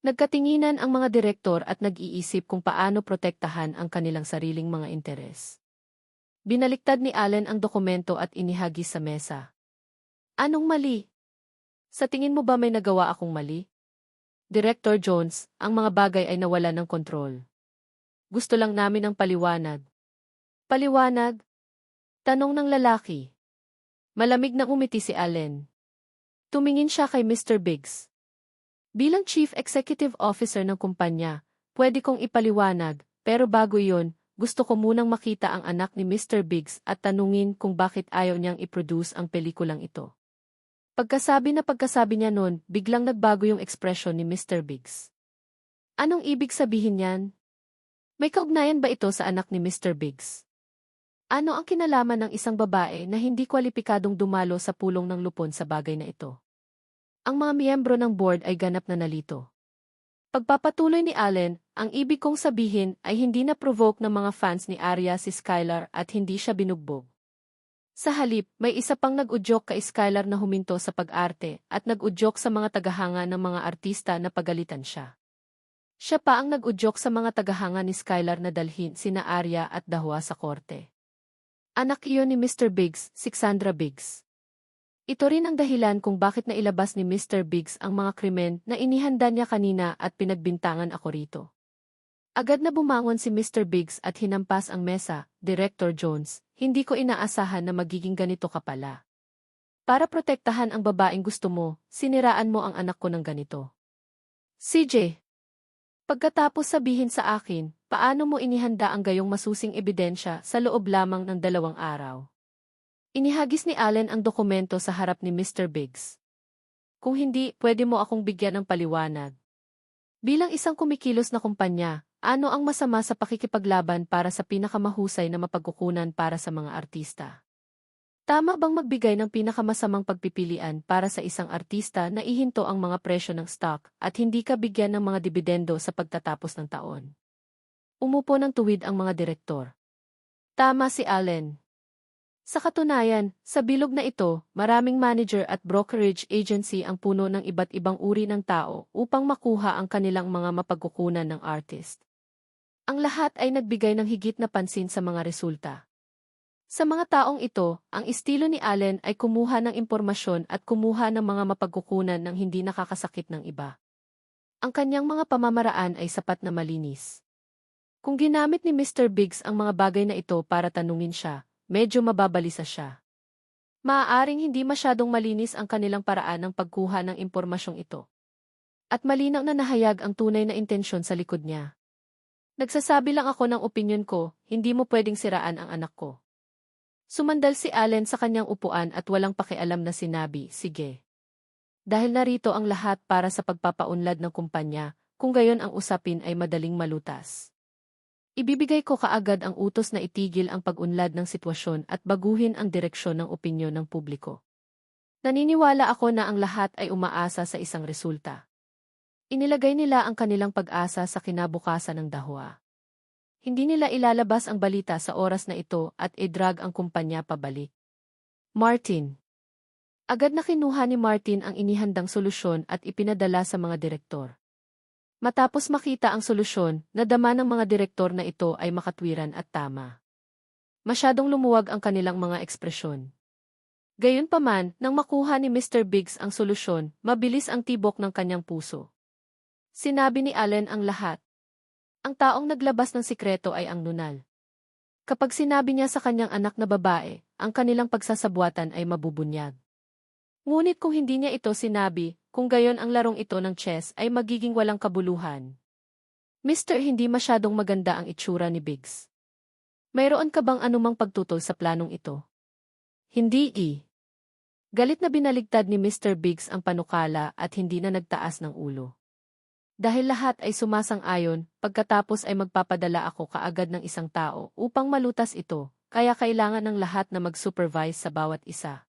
Nagkatinginan ang mga direktor at nag-iisip kung paano protektahan ang kanilang sariling mga interes. Binaliktad ni Allen ang dokumento at inihagis sa mesa. Anong mali? Sa tingin mo ba may nagawa akong mali? Director Jones, ang mga bagay ay nawala ng kontrol. Gusto lang namin ng paliwanag. Paliwanag? Tanong ng lalaki. Malamig na umiti si Allen. Tumingin siya kay Mr. Biggs. Bilang Chief Executive Officer ng kumpanya, pwede kong ipaliwanag, pero bago iyon, gusto ko munang makita ang anak ni Mr. Biggs at tanungin kung bakit ayaw niyang i-produce ang pelikulang ito. Pagkasabi niya noon, biglang nagbago yung ekspresyon ni Mr. Biggs. Anong ibig sabihin niyan? May kaugnayan ba ito sa anak ni Mr. Biggs? Ano ang kinalaman ng isang babae na hindi kwalipikadong dumalo sa pulong ng lupon sa bagay na ito? Ang mga miyembro ng board ay ganap na nalito. Pagpapatuloy ni Allen, ang ibig kong sabihin ay hindi na-provoke ng mga fans ni Arya si Skylar at hindi siya binugbog. Sa halip, may isa pang nag-udyok kay Skylar na huminto sa pag-arte at nag-udyok sa mga tagahanga ng mga artista na pagalitan siya. Siya pa ang nag-udyok sa mga tagahanga ni Skylar na dalhin sina Arya at Dahwa sa korte. Anak iyon ni Mr. Biggs, si Sandra Biggs. Ito rin ang dahilan kung bakit nailabas ni Mr. Biggs ang mga krimen na inihanda niya kanina at pinagbintangan ako rito. Agad na bumangon si Mr. Biggs at hinampas ang mesa. Director Jones, hindi ko inaasahan na magiging ganito ka pala. Para protektahan ang babaeng gusto mo, siniraan mo ang anak ko ng ganito. CJ, pagkatapos sabihin sa akin, paano mo inihanda ang gayong masusing ebidensya sa loob lamang ng 2 araw? Inihagis ni Allen ang dokumento sa harap ni Mr. Biggs. Kung hindi, pwede mo akong bigyan ng paliwanag. Bilang isang kumikilos na kumpanya, ano ang masama sa pakikipaglaban para sa pinakamahusay na mapagkukunan para sa mga artista? Tama bang magbigay ng pinakamasamang pagpipilian para sa isang artista na ihinto ang mga presyo ng stock at hindi ka bigyan ng mga dibidendo sa pagtatapos ng taon? Umupo ng tuwid ang mga direktor. Tama si Allen. Sa katunayan, sa bilog na ito, maraming manager at brokerage agency ang puno ng iba't ibang uri ng tao upang makuha ang kanilang mga mapagkukunan ng artist. Ang lahat ay nagbigay ng higit na pansin sa mga resulta. Sa mga taong ito, ang estilo ni Allen ay kumuha ng impormasyon at kumuha ng mga mapagkukunan ng hindi nakakasakit ng iba. Ang kanyang mga pamamaraan ay sapat na malinis. Kung ginamit ni Mr. Biggs ang mga bagay na ito para tanungin siya, medyo mababalisa siya. Maaaring hindi masyadong malinis ang kanilang paraan ng pagkuha ng impormasyong ito. At malinaw na nahayag ang tunay na intensyon sa likod niya. Nagsasabi lang ako ng opinyon ko, hindi mo pwedeng siraan ang anak ko. Sumandal si Allen sa kanyang upuan at walang pakialam na sinabi, sige. Dahil narito ang lahat para sa pagpapaunlad ng kumpanya, kung gayon ang usapin ay madaling malutas. Ibibigay ko kaagad ang utos na itigil ang pag-unlad ng sitwasyon at baguhin ang direksyon ng opinyon ng publiko. Naniniwala ako na ang lahat ay umaasa sa isang resulta. Inilagay nila ang kanilang pag-asa sa kinabukasan ng Dahua. Hindi nila ilalabas ang balita sa oras na ito at i-drag ang kumpanya pabalik. Martin. Agad na kinuha ni Martin ang inihandang solusyon at ipinadala sa mga direktor. Matapos makita ang solusyon, nadama ng mga direktor na ito ay makatwiran at tama. Masyadong lumuwag ang kanilang mga ekspresyon. Gayunpaman, nang makuha ni Mr. Biggs ang solusyon, mabilis ang tibok ng kanyang puso. Sinabi ni Allen ang lahat. Ang taong naglabas ng sikreto ay ang nunal. Kapag sinabi niya sa kanyang anak na babae, ang kanilang pagsasabwatan ay mabubunyag. Ngunit kung hindi niya ito sinabi, kung gayon ang larong ito ng chess ay magiging walang kabuluhan. Mr. Hindi masyadong maganda ang itsura ni Biggs. Mayroon ka bang anumang pagtutol sa planong ito? Hindi. Galit na binaligtad ni Mr. Biggs ang panukala at hindi na nagtaas ng ulo. Dahil lahat ay sumasang-ayon, pagkatapos ay magpapadala ako kaagad ng isang tao upang malutas ito, kaya kailangan ng lahat na mag-supervise sa bawat isa.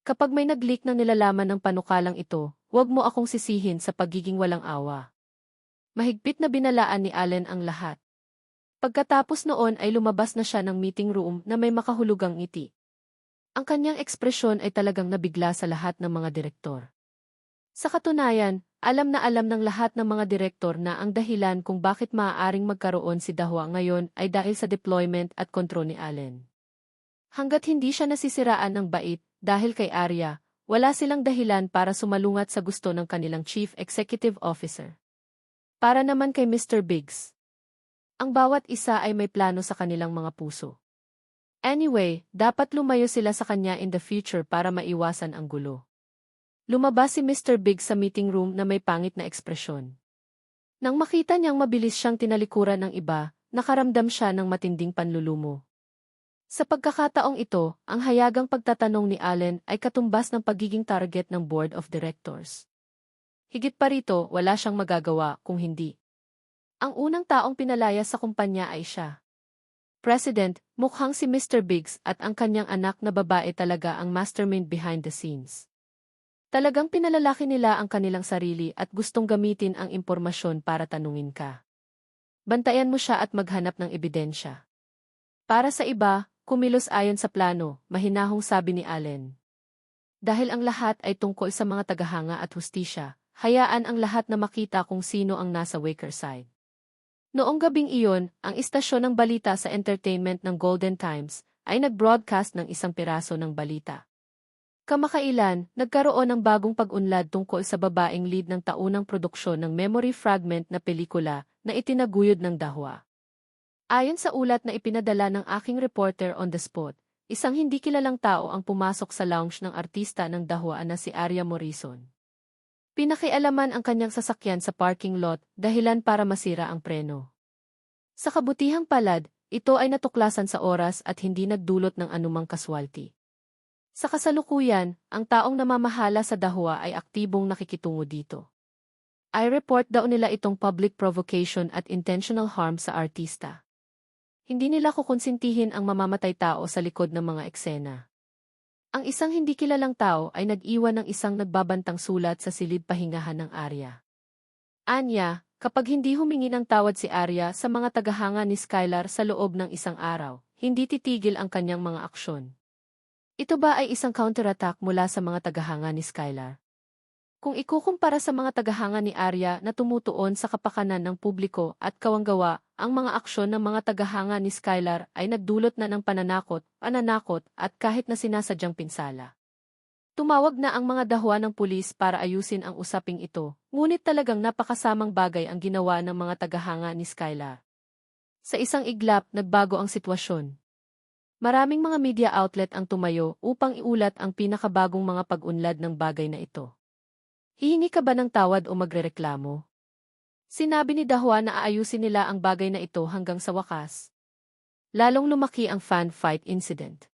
Kapag may nag-leak ng nilalaman ng panukalang ito, huwag mo akong sisihin sa pagiging walang awa. Mahigpit na binalaan ni Allen ang lahat. Pagkatapos noon ay lumabas na siya ng meeting room na may makahulugang ngiti. Ang kanyang ekspresyon ay talagang nabigla sa lahat ng mga direktor. Sa katunayan, alam ng lahat ng mga direktor na ang dahilan kung bakit maaaring magkaroon si Dahua ngayon ay dahil sa deployment at kontrol ni Allen. Hanggat hindi siya nasisiraan ng bait, dahil kay Arya, wala silang dahilan para sumalungat sa gusto ng kanilang Chief Executive Officer. Para naman kay Mr. Biggs. Ang bawat isa ay may plano sa kanilang mga puso. Anyway, dapat lumayo sila sa kanya in the future para maiwasan ang gulo. Lumabas si Mr. Biggs sa meeting room na may pangit na ekspresyon. Nang makita niyang mabilis siyang tinalikuran ng iba, nakaramdam siya ng matinding panlulumo. Sa pagkakataong ito, ang hayagang pagtatanong ni Allen ay katumbas ng pagiging target ng Board of Directors. Higit pa rito, wala siyang magagawa kung hindi. Ang unang taong pinalaya sa kumpanya ay siya. President, mukhang si Mr. Biggs at ang kanyang anak na babae talaga ang mastermind behind the scenes. Talagang pinalalaki nila ang kanilang sarili at gustong gamitin ang impormasyon para tanungin ka. Bantayan mo siya at maghanap ng ebidensya. Para sa iba, kumilos ayon sa plano, mahinahong sabi ni Allen. Dahil ang lahat ay tungkol sa mga tagahanga at hustisya, hayaan ang lahat na makita kung sino ang nasa Waker side. Noong gabing iyon, ang istasyon ng balita sa entertainment ng Golden Times ay nag-broadcast ng isang piraso ng balita. Kamakailan, nagkaroon ng bagong pag-unlad tungkol sa babaeng lead ng taunang produksyon ng memory fragment na pelikula na itinaguyod ng Dahua. Ayon sa ulat na ipinadala ng aking reporter on the spot, isang hindi kilalang tao ang pumasok sa lounge ng artista ng Dahua na si Arya Morrison. Pinakialaman ang kanyang sasakyan sa parking lot dahilan para masira ang preno. Sa kabutihang palad, ito ay natuklasan sa oras at hindi nagdulot ng anumang kaswalti. Sa kasalukuyan, ang taong namamahala sa Dahua ay aktibong nakikitungo dito. I-report daw nila itong public provocation at intentional harm sa artista. Hindi nila kukonsintihin ang mamamatay tao sa likod ng mga eksena. Ang isang hindi kilalang tao ay nag-iwan ng isang nagbabantang sulat sa silid pahingahan ng Arya. Anya, kapag hindi humingi ng tawad si Arya sa mga tagahanga ni Skylar sa loob ng isang araw, hindi titigil ang kanyang mga aksyon. Ito ba ay isang counterattack mula sa mga tagahanga ni Skylar? Kung ikukumpara sa mga tagahanga ni Arya na tumutuon sa kapakanan ng publiko at kawanggawa, ang mga aksyon ng mga tagahanga ni Skylar ay nagdulot na ng pananakot at kahit na sinasadyang pinsala. Tumawag na ang mga Dahua ng pulis para ayusin ang usaping ito, ngunit talagang napakasamang bagay ang ginawa ng mga tagahanga ni Skylar. Sa isang iglap, nagbago ang sitwasyon. Maraming mga media outlet ang tumayo upang iulat ang pinakabagong mga pag-unlad ng bagay na ito. Hihingi ka ba ng tawad o magrereklamo? Sinabi ni Dahua na aayusin nila ang bagay na ito hanggang sa wakas. Lalong lumaki ang fan fight incident.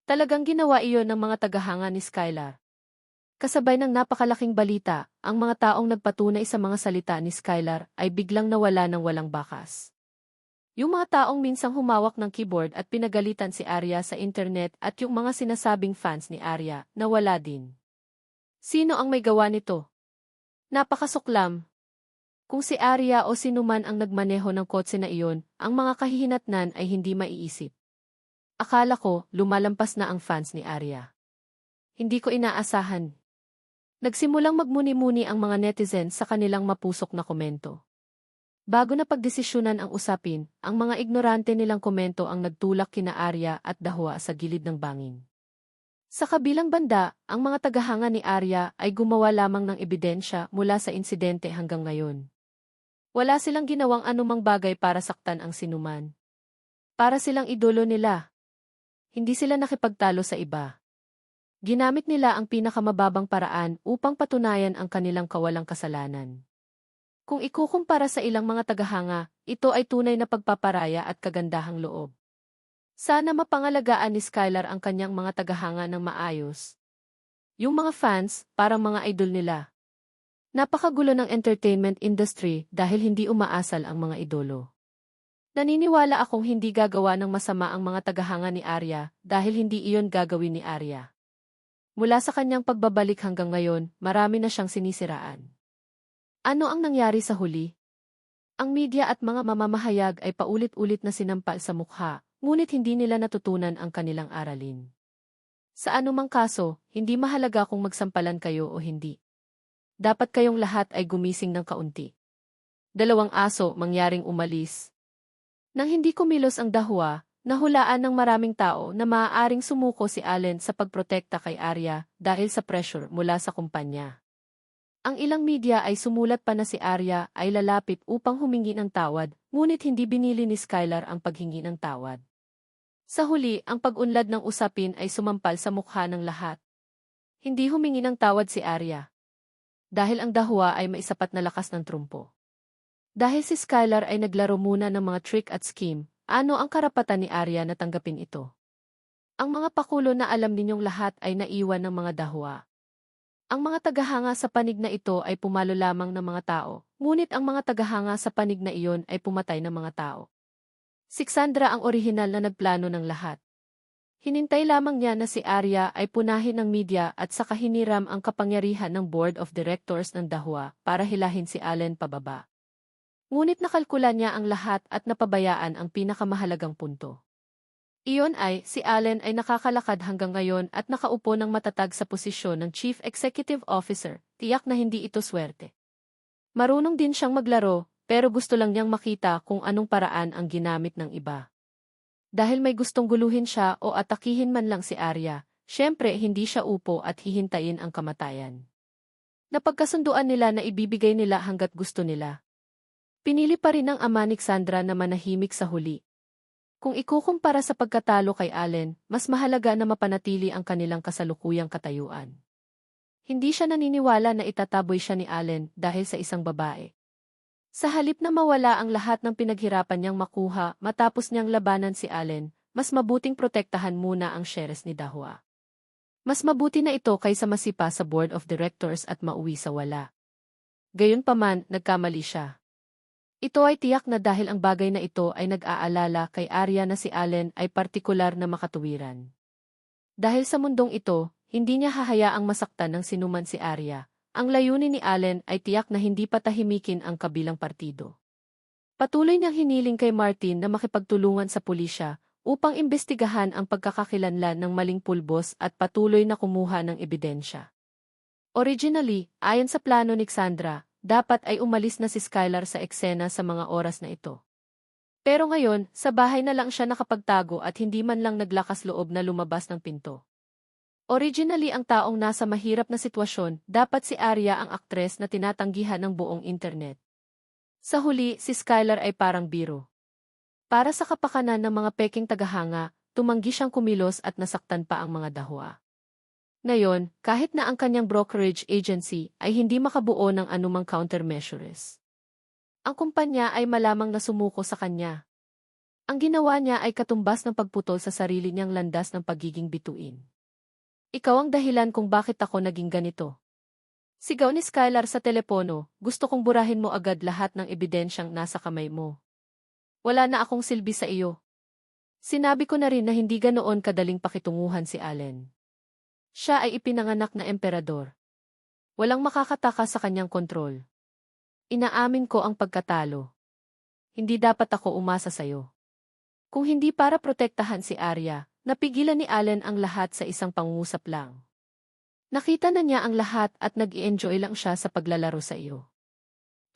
Talagang ginawa iyon ng mga tagahanga ni Skylar. Kasabay ng napakalaking balita, ang mga taong nagpatunay sa mga salita ni Skylar ay biglang nawala ng walang bakas. Yung mga taong minsang humawak ng keyboard at pinagalitan si Arya sa internet at yung mga sinasabing fans ni Arya na wala din. Sino ang may gawa nito? Napakasuklam. Kung si Arya o sinuman ang nagmaneho ng kotse na iyon, ang mga kahihinatnan ay hindi maiisip. Akala ko, lumalampas na ang fans ni Arya. Hindi ko inaasahan. Nagsimulang magmuni-muni ang mga netizens sa kanilang mapusok na komento. Bago na pagdesisyonan ang usapin, ang mga ignorante nilang komento ang nagtulak kina Arya at Dahua sa gilid ng bangin. Sa kabilang banda, ang mga tagahanga ni Arya ay gumawa lamang ng ebidensya mula sa insidente hanggang ngayon. Wala silang ginawang anumang bagay para saktan ang sinuman. Para silang idolo nila. Hindi sila nakipagtalo sa iba. Ginamit nila ang pinakamababang paraan upang patunayan ang kanilang kawalang kasalanan. Kung ikukumpara sa ilang mga tagahanga, ito ay tunay na pagpaparaya at kagandahang loob. Sana mapangalagaan ni Skylar ang kanyang mga tagahanga ng maayos. Yung mga fans, parang mga idol nila. Napakagulo ng entertainment industry dahil hindi umaasal ang mga idolo. Naniniwala akong hindi gagawa ng masama ang mga tagahanga ni Arya dahil hindi iyon gagawin ni Arya. Mula sa kanyang pagbabalik hanggang ngayon, marami na siyang sinisiraan. Ano ang nangyari sa huli? Ang media at mga mamamahayag ay paulit-ulit na sinampal sa mukha, ngunit hindi nila natutunan ang kanilang aralin. Sa anumang kaso, hindi mahalaga kung magsampalan kayo o hindi. Dapat kayong lahat ay gumising ng kaunti. 2 aso mangyaring umalis. Nang hindi kumilos ang Dahua, nahulaan ng maraming tao na maaaring sumuko si Allen sa pagprotekta kay Arya dahil sa pressure mula sa kumpanya. Ang ilang media ay sumulat pa na si Arya ay lalapit upang humingi ng tawad, ngunit hindi binili ni Skylar ang paghingi ng tawad. Sa huli, ang pag-unlad ng usapin ay sumampal sa mukha ng lahat. Hindi humingi ng tawad si Arya. Dahil ang Dahua ay maisapat na lakas ng trumpo. Dahil si Skylar ay naglaro muna ng mga trick at scheme, ano ang karapatan ni Arya na tanggapin ito? Ang mga pakulo na alam ninyong lahat ay naiwan ng mga Dahua. Ang mga tagahanga sa panig na ito ay pumalo lamang ng mga tao, ngunit ang mga tagahanga sa panig na iyon ay pumatay ng mga tao. Si Cassandra ang orihinal na nagplano ng lahat. Hinintay lamang niya na si Arya ay punahin ng media at saka hiniram ang kapangyarihan ng board of directors ng Dahua para hilahin si Allen pababa. Ngunit nakalkula niya ang lahat at napabayaan ang pinakamahalagang punto. Iyon ay, si Allen ay nakakalakad hanggang ngayon at nakaupo ng matatag sa posisyon ng Chief Executive Officer, tiyak na hindi ito swerte. Marunong din siyang maglaro, pero gusto lang niyang makita kung anong paraan ang ginamit ng iba. Dahil may gustong guluhin siya o atakihin man lang si Arya, syempre hindi siya upo at hihintayin ang kamatayan. Napagkasunduan nila na ibibigay nila hanggat gusto nila. Pinili pa rin ng ama ni Cassandra na manahimik sa huli. Kung ikukumpara sa pagkatalo kay Allen, mas mahalaga na mapanatili ang kanilang kasalukuyang katayuan. Hindi siya naniniwala na itataboy siya ni Allen dahil sa isang babae. Sa halip na mawala ang lahat ng pinaghirapan niyang makuha matapos niyang labanan si Allen, mas mabuting protektahan muna ang shares ni Dahua. Mas mabuti na ito kaysa masipa sa board of directors at mauwi sa wala. Gayunpaman, nagkamali siya. Ito ay tiyak na dahil ang bagay na ito ay nag-aalala kay Arya na si Allen ay partikular na makatuwiran. Dahil sa mundong ito, hindi niya hahayaang masaktan ng sinuman si Arya. Ang layunin ni Allen ay tiyak na hindi patahimikin ang kabilang partido. Patuloy niyang hiniling kay Martin na makipagtulungan sa pulisya upang imbestigahan ang pagkakakilanlan ng maling pulbos at patuloy na kumuha ng ebidensya. Originally, ayon sa plano ni Cassandra, dapat ay umalis na si Skylar sa eksena sa mga oras na ito. Pero ngayon, sa bahay na lang siya nakapagtago at hindi man lang naglakas loob na lumabas ng pinto. Originally ang taong nasa mahirap na sitwasyon, dapat si Arya ang aktres na tinatanggihan ng buong internet. Sa huli, si Skylar ay parang biro. Para sa kapakanan ng mga peking tagahanga, tumanggi siyang kumilos at nasaktan pa ang mga Dahua. Ngayon, kahit na ang kanyang brokerage agency ay hindi makabuo ng anumang countermeasures. Ang kumpanya ay malamang na sumuko sa kanya. Ang ginawa niya ay katumbas ng pagputol sa sarili niyang landas ng pagiging bituin. Ikaw ang dahilan kung bakit ako naging ganito. Sigaw ni Skylar sa telepono, gusto kong burahin mo agad lahat ng ebidensyang nasa kamay mo. Wala na akong silbi sa iyo. Sinabi ko na rin na hindi ganoon kadaling pakitunguhan si Allen. Siya ay ipinanganak na emperador. Walang makakataka sa kanyang kontrol. Inaamin ko ang pagkatalo. Hindi dapat ako umasa sa'yo. Kung hindi para protektahan si Arya, napigilan ni Allen ang lahat sa isang pangungusap lang. Nakita na niya ang lahat at nag-i-enjoy lang siya sa paglalaro sa iyo.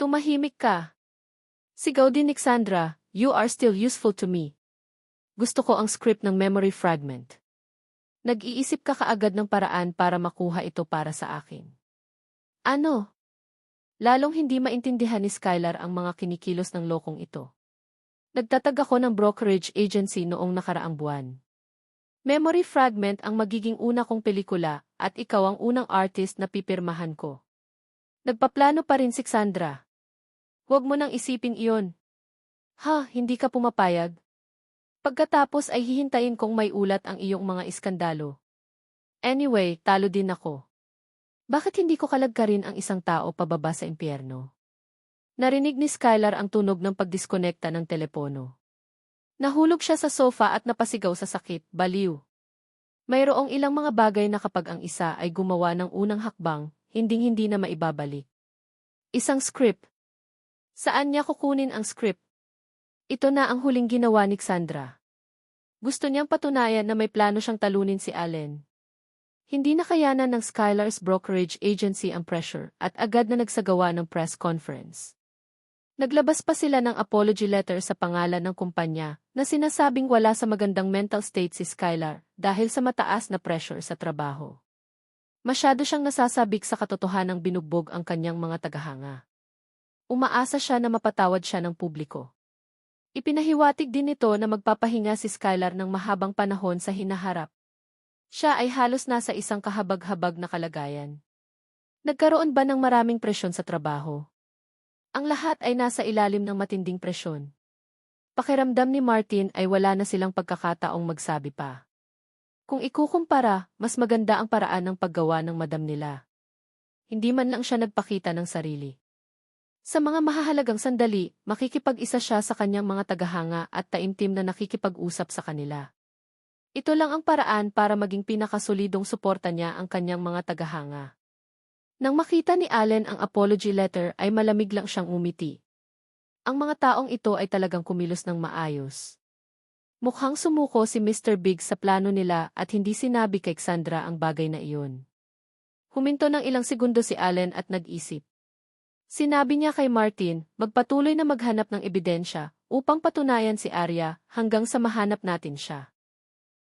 Tumahimik ka. Sigaw din ni Cassandra, "You are still useful to me." Gusto ko ang script ng memory fragment. Nag-iisip ka kaagad ng paraan para makuha ito para sa akin. Ano? Lalong hindi maintindihan ni Skylar ang mga kinikilos ng lokong ito. Nagtatag ako ng brokerage agency noong nakaraang buwan. Memory fragment ang magiging una kong pelikula at ikaw ang unang artist na pipirmahan ko. Nagpaplano pa rin si Cassandra. Huwag mo nang isipin iyon. Ha, hindi ka pumapayag? Pagkatapos ay hihintayin kong may ulat ang iyong mga iskandalo. Anyway, talo din ako. Bakit hindi ko kalagkarin ang isang tao pababa sa impyerno? Narinig ni Skylar ang tunog ng pagdiskonekta ng telepono. Nahulog siya sa sofa at napasigaw sa sakit, baliw. Mayroong ilang mga bagay na kapag ang isa ay gumawa ng unang hakbang, hinding-hindi na maibabalik. Isang script. Saan niya kukunin ang script? Ito na ang huling ginawa ni Cassandra. Gusto niyang patunayan na may plano siyang talunin si Allen. Hindi nakayanan ng Skylar's brokerage agency ang pressure at agad na nagsagawa ng press conference. Naglabas pa sila ng apology letter sa pangalan ng kumpanya na sinasabing wala sa magandang mental state si Skylar dahil sa mataas na pressure sa trabaho. Masyado siyang nasasabik sa katotohanang binugbog ang kanyang mga tagahanga. Umaasa siya na mapatawad siya ng publiko. Ipinahiwatig din nito na magpapahinga si Skylar ng mahabang panahon sa hinaharap. Siya ay halos nasa isang kahabag-habag na kalagayan. Nagkaroon ba ng maraming presyon sa trabaho? Ang lahat ay nasa ilalim ng matinding presyon. Pakiramdam ni Martin ay wala na silang pagkakataong magsabi pa. Kung ikukumpara, mas maganda ang paraan ng paggawa ng madam nila. Hindi man lang siya nagpakita ng sarili. Sa mga mahahalagang sandali, makikipag-isa siya sa kanyang mga tagahanga at taimtim na nakikipag-usap sa kanila. Ito lang ang paraan para maging pinakasolidong suporta niya ang kanyang mga tagahanga. Nang makita ni Allen ang apology letter ay malamig lang siyang umiti. Ang mga taong ito ay talagang kumilos ng maayos. Mukhang sumuko si Mr. Big sa plano nila at hindi sinabi kay Cassandra ang bagay na iyon. Huminto ng ilang segundo si Allen at nag-isip. Sinabi niya kay Martin, magpatuloy na maghanap ng ebidensya upang patunayan si Arya hanggang sa mahanap natin siya.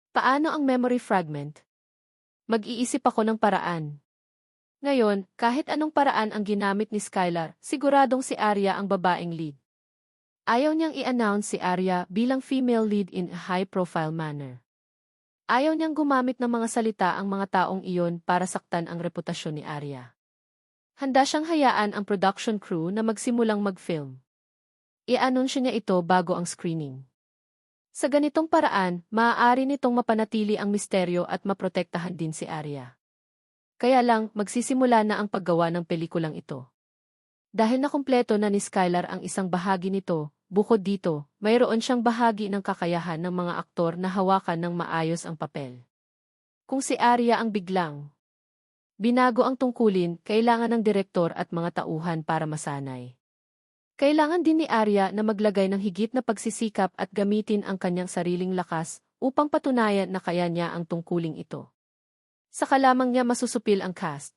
Paano ang memory fragment? Mag-iisip ako ng paraan. Ngayon, kahit anong paraan ang ginamit ni Skylar, siguradong si Arya ang babaeng lead. Ayaw niyang i-announce si Arya bilang female lead in a high-profile manner. Ayaw niyang gumamit ng mga salita ang mga taong iyon para saktan ang reputasyon ni Arya. Handa siyang hayaan ang production crew na magsimulang mag-film. I-anunsyo niya ito bago ang screening. Sa ganitong paraan, maaari nitong mapanatili ang misteryo at maprotektahan din si Arya. Kaya lang, magsisimula na ang paggawa ng pelikulang ito. Dahil nakumpleto na ni Skylar ang isang bahagi nito, bukod dito, mayroon siyang bahagi ng kakayahan ng mga aktor na hawakan ng maayos ang papel. Kung si Arya ang biglang binago ang tungkulin, kailangan ng direktor at mga tauhan para masanay. Kailangan din ni Arya na maglagay ng higit na pagsisikap at gamitin ang kanyang sariling lakas upang patunayan na kaya niya ang tungkuling ito. Saka lamang niya masusupil ang cast.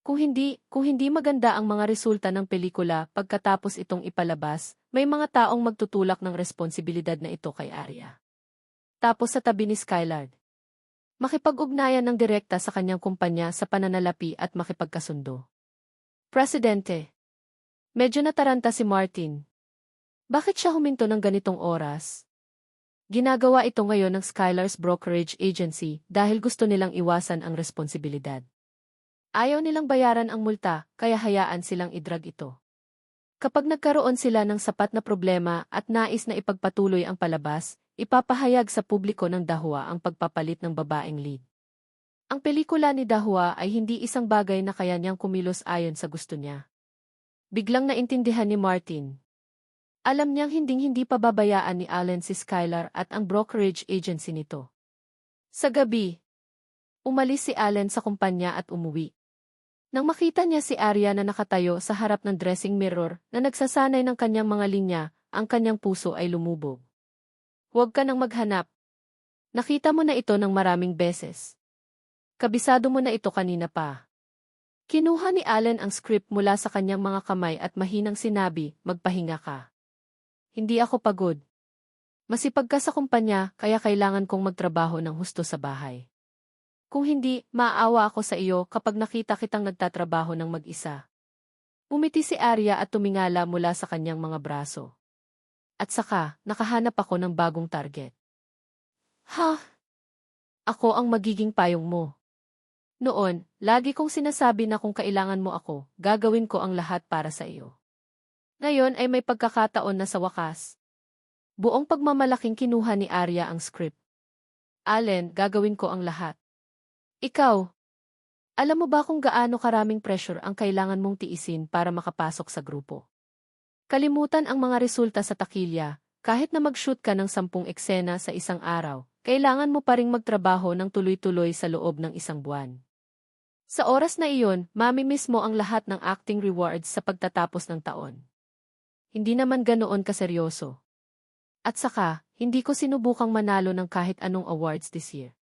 Kung hindi maganda ang mga resulta ng pelikula pagkatapos itong ipalabas, may mga taong magtutulak ng responsibilidad na ito kay Arya. Tapos sa tabi ni Skylar, makipag-ugnayan ng direkta sa kanyang kumpanya sa pananalapi at makipagkasundo. Presidente. Medyo nataranta si Martin. Bakit siya huminto ng ganitong oras? Ginagawa ito ngayon ng Skylar's brokerage agency dahil gusto nilang iwasan ang responsibilidad. Ayaw nilang bayaran ang multa, kaya hayaan silang idrag ito. Kapag nagkaroon sila ng sapat na problema at nais na ipagpatuloy ang palabas, ipapahayag sa publiko ng Dahua ang pagpapalit ng babaeng lead. Ang pelikula ni Dahua ay hindi isang bagay na kaya niyang kumilos ayon sa gusto niya. Biglang naintindihan ni Martin. Alam niyang hinding-hindi pababayaan ni Allen si Skylar at ang brokerage agency nito. Sa gabi, umalis si Allen sa kumpanya at umuwi. Nang makita niya si Arya na nakatayo sa harap ng dressing mirror na nagsasanay ng kanyang mga linya, ang kanyang puso ay lumubog. Huwag ka nang maghanap. Nakita mo na ito ng maraming beses. Kabisado mo na ito kanina pa. Kinuha ni Allen ang script mula sa kanyang mga kamay at mahinang sinabi, magpahinga ka. Hindi ako pagod. Masipag ka sa kumpanya kaya kailangan kong magtrabaho ng husto sa bahay. Kung hindi, maaawa ako sa iyo kapag nakita kitang nagtatrabaho ng mag-isa. Umiti si Arya at tumingala mula sa kanyang mga braso. At saka, nakahanap ako ng bagong target. Ha? Ako ang magiging payong mo. Noon, lagi kong sinasabi na kung kailangan mo ako, gagawin ko ang lahat para sa iyo. Ngayon ay may pagkakataon na sa wakas. Buong pagmamalaking kinuha ni Arya ang script. Allen, gagawin ko ang lahat. Ikaw, alam mo ba kung gaano karaming pressure ang kailangan mong tiisin para makapasok sa grupo? Kalimutan ang mga resulta sa takilya, kahit na mag-shoot ka ng 10 eksena sa isang araw, kailangan mo pa ring magtrabaho ng tuloy-tuloy sa loob ng 1 buwan. Sa oras na iyon, mamimiss mo ang lahat ng acting rewards sa pagtatapos ng taon. Hindi naman ganoon kaseryoso. At saka, hindi ko sinubukang manalo ng kahit anong awards this year.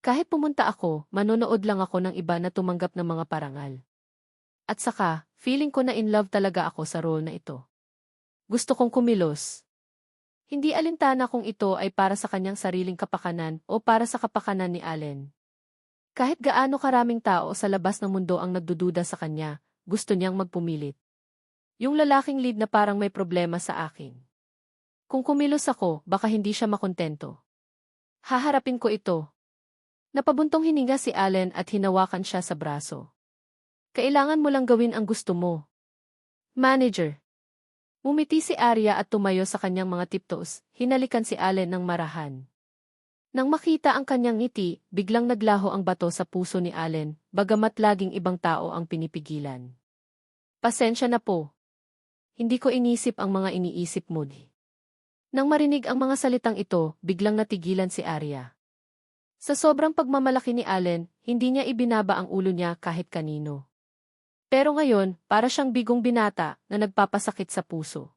Kahit pumunta ako, manonood lang ako ng iba na tumanggap ng mga parangal. At saka, feeling ko na in love talaga ako sa role na ito. Gusto kong kumilos. Hindi alintana kung ito ay para sa kanyang sariling kapakanan o para sa kapakanan ni Allen. Kahit gaano karaming tao sa labas ng mundo ang nagdududa sa kanya, gusto niyang magpumilit. Yung lalaking lead na parang may problema sa akin. Kung kumilos ako, baka hindi siya makontento. Haharapin ko ito. Napabuntong hininga si Allen at hinawakan siya sa braso. Kailangan mo lang gawin ang gusto mo. Manager. Umiti si Arya at tumayo sa kanyang mga tiptoes, hinalikan si Allen ng marahan. Nang makita ang kanyang ngiti, biglang naglaho ang bato sa puso ni Allen, bagamat laging ibang tao ang pinipigilan. Pasensya na po. Hindi ko inisip ang mga iniisip mo. Nang marinig ang mga salitang ito, biglang natigilan si Arya. Sa sobrang pagmamalaki ni Allen, hindi niya ibinaba ang ulo niya kahit kanino. Pero ngayon, para siyang bigong binata na nagpapasakit sa puso.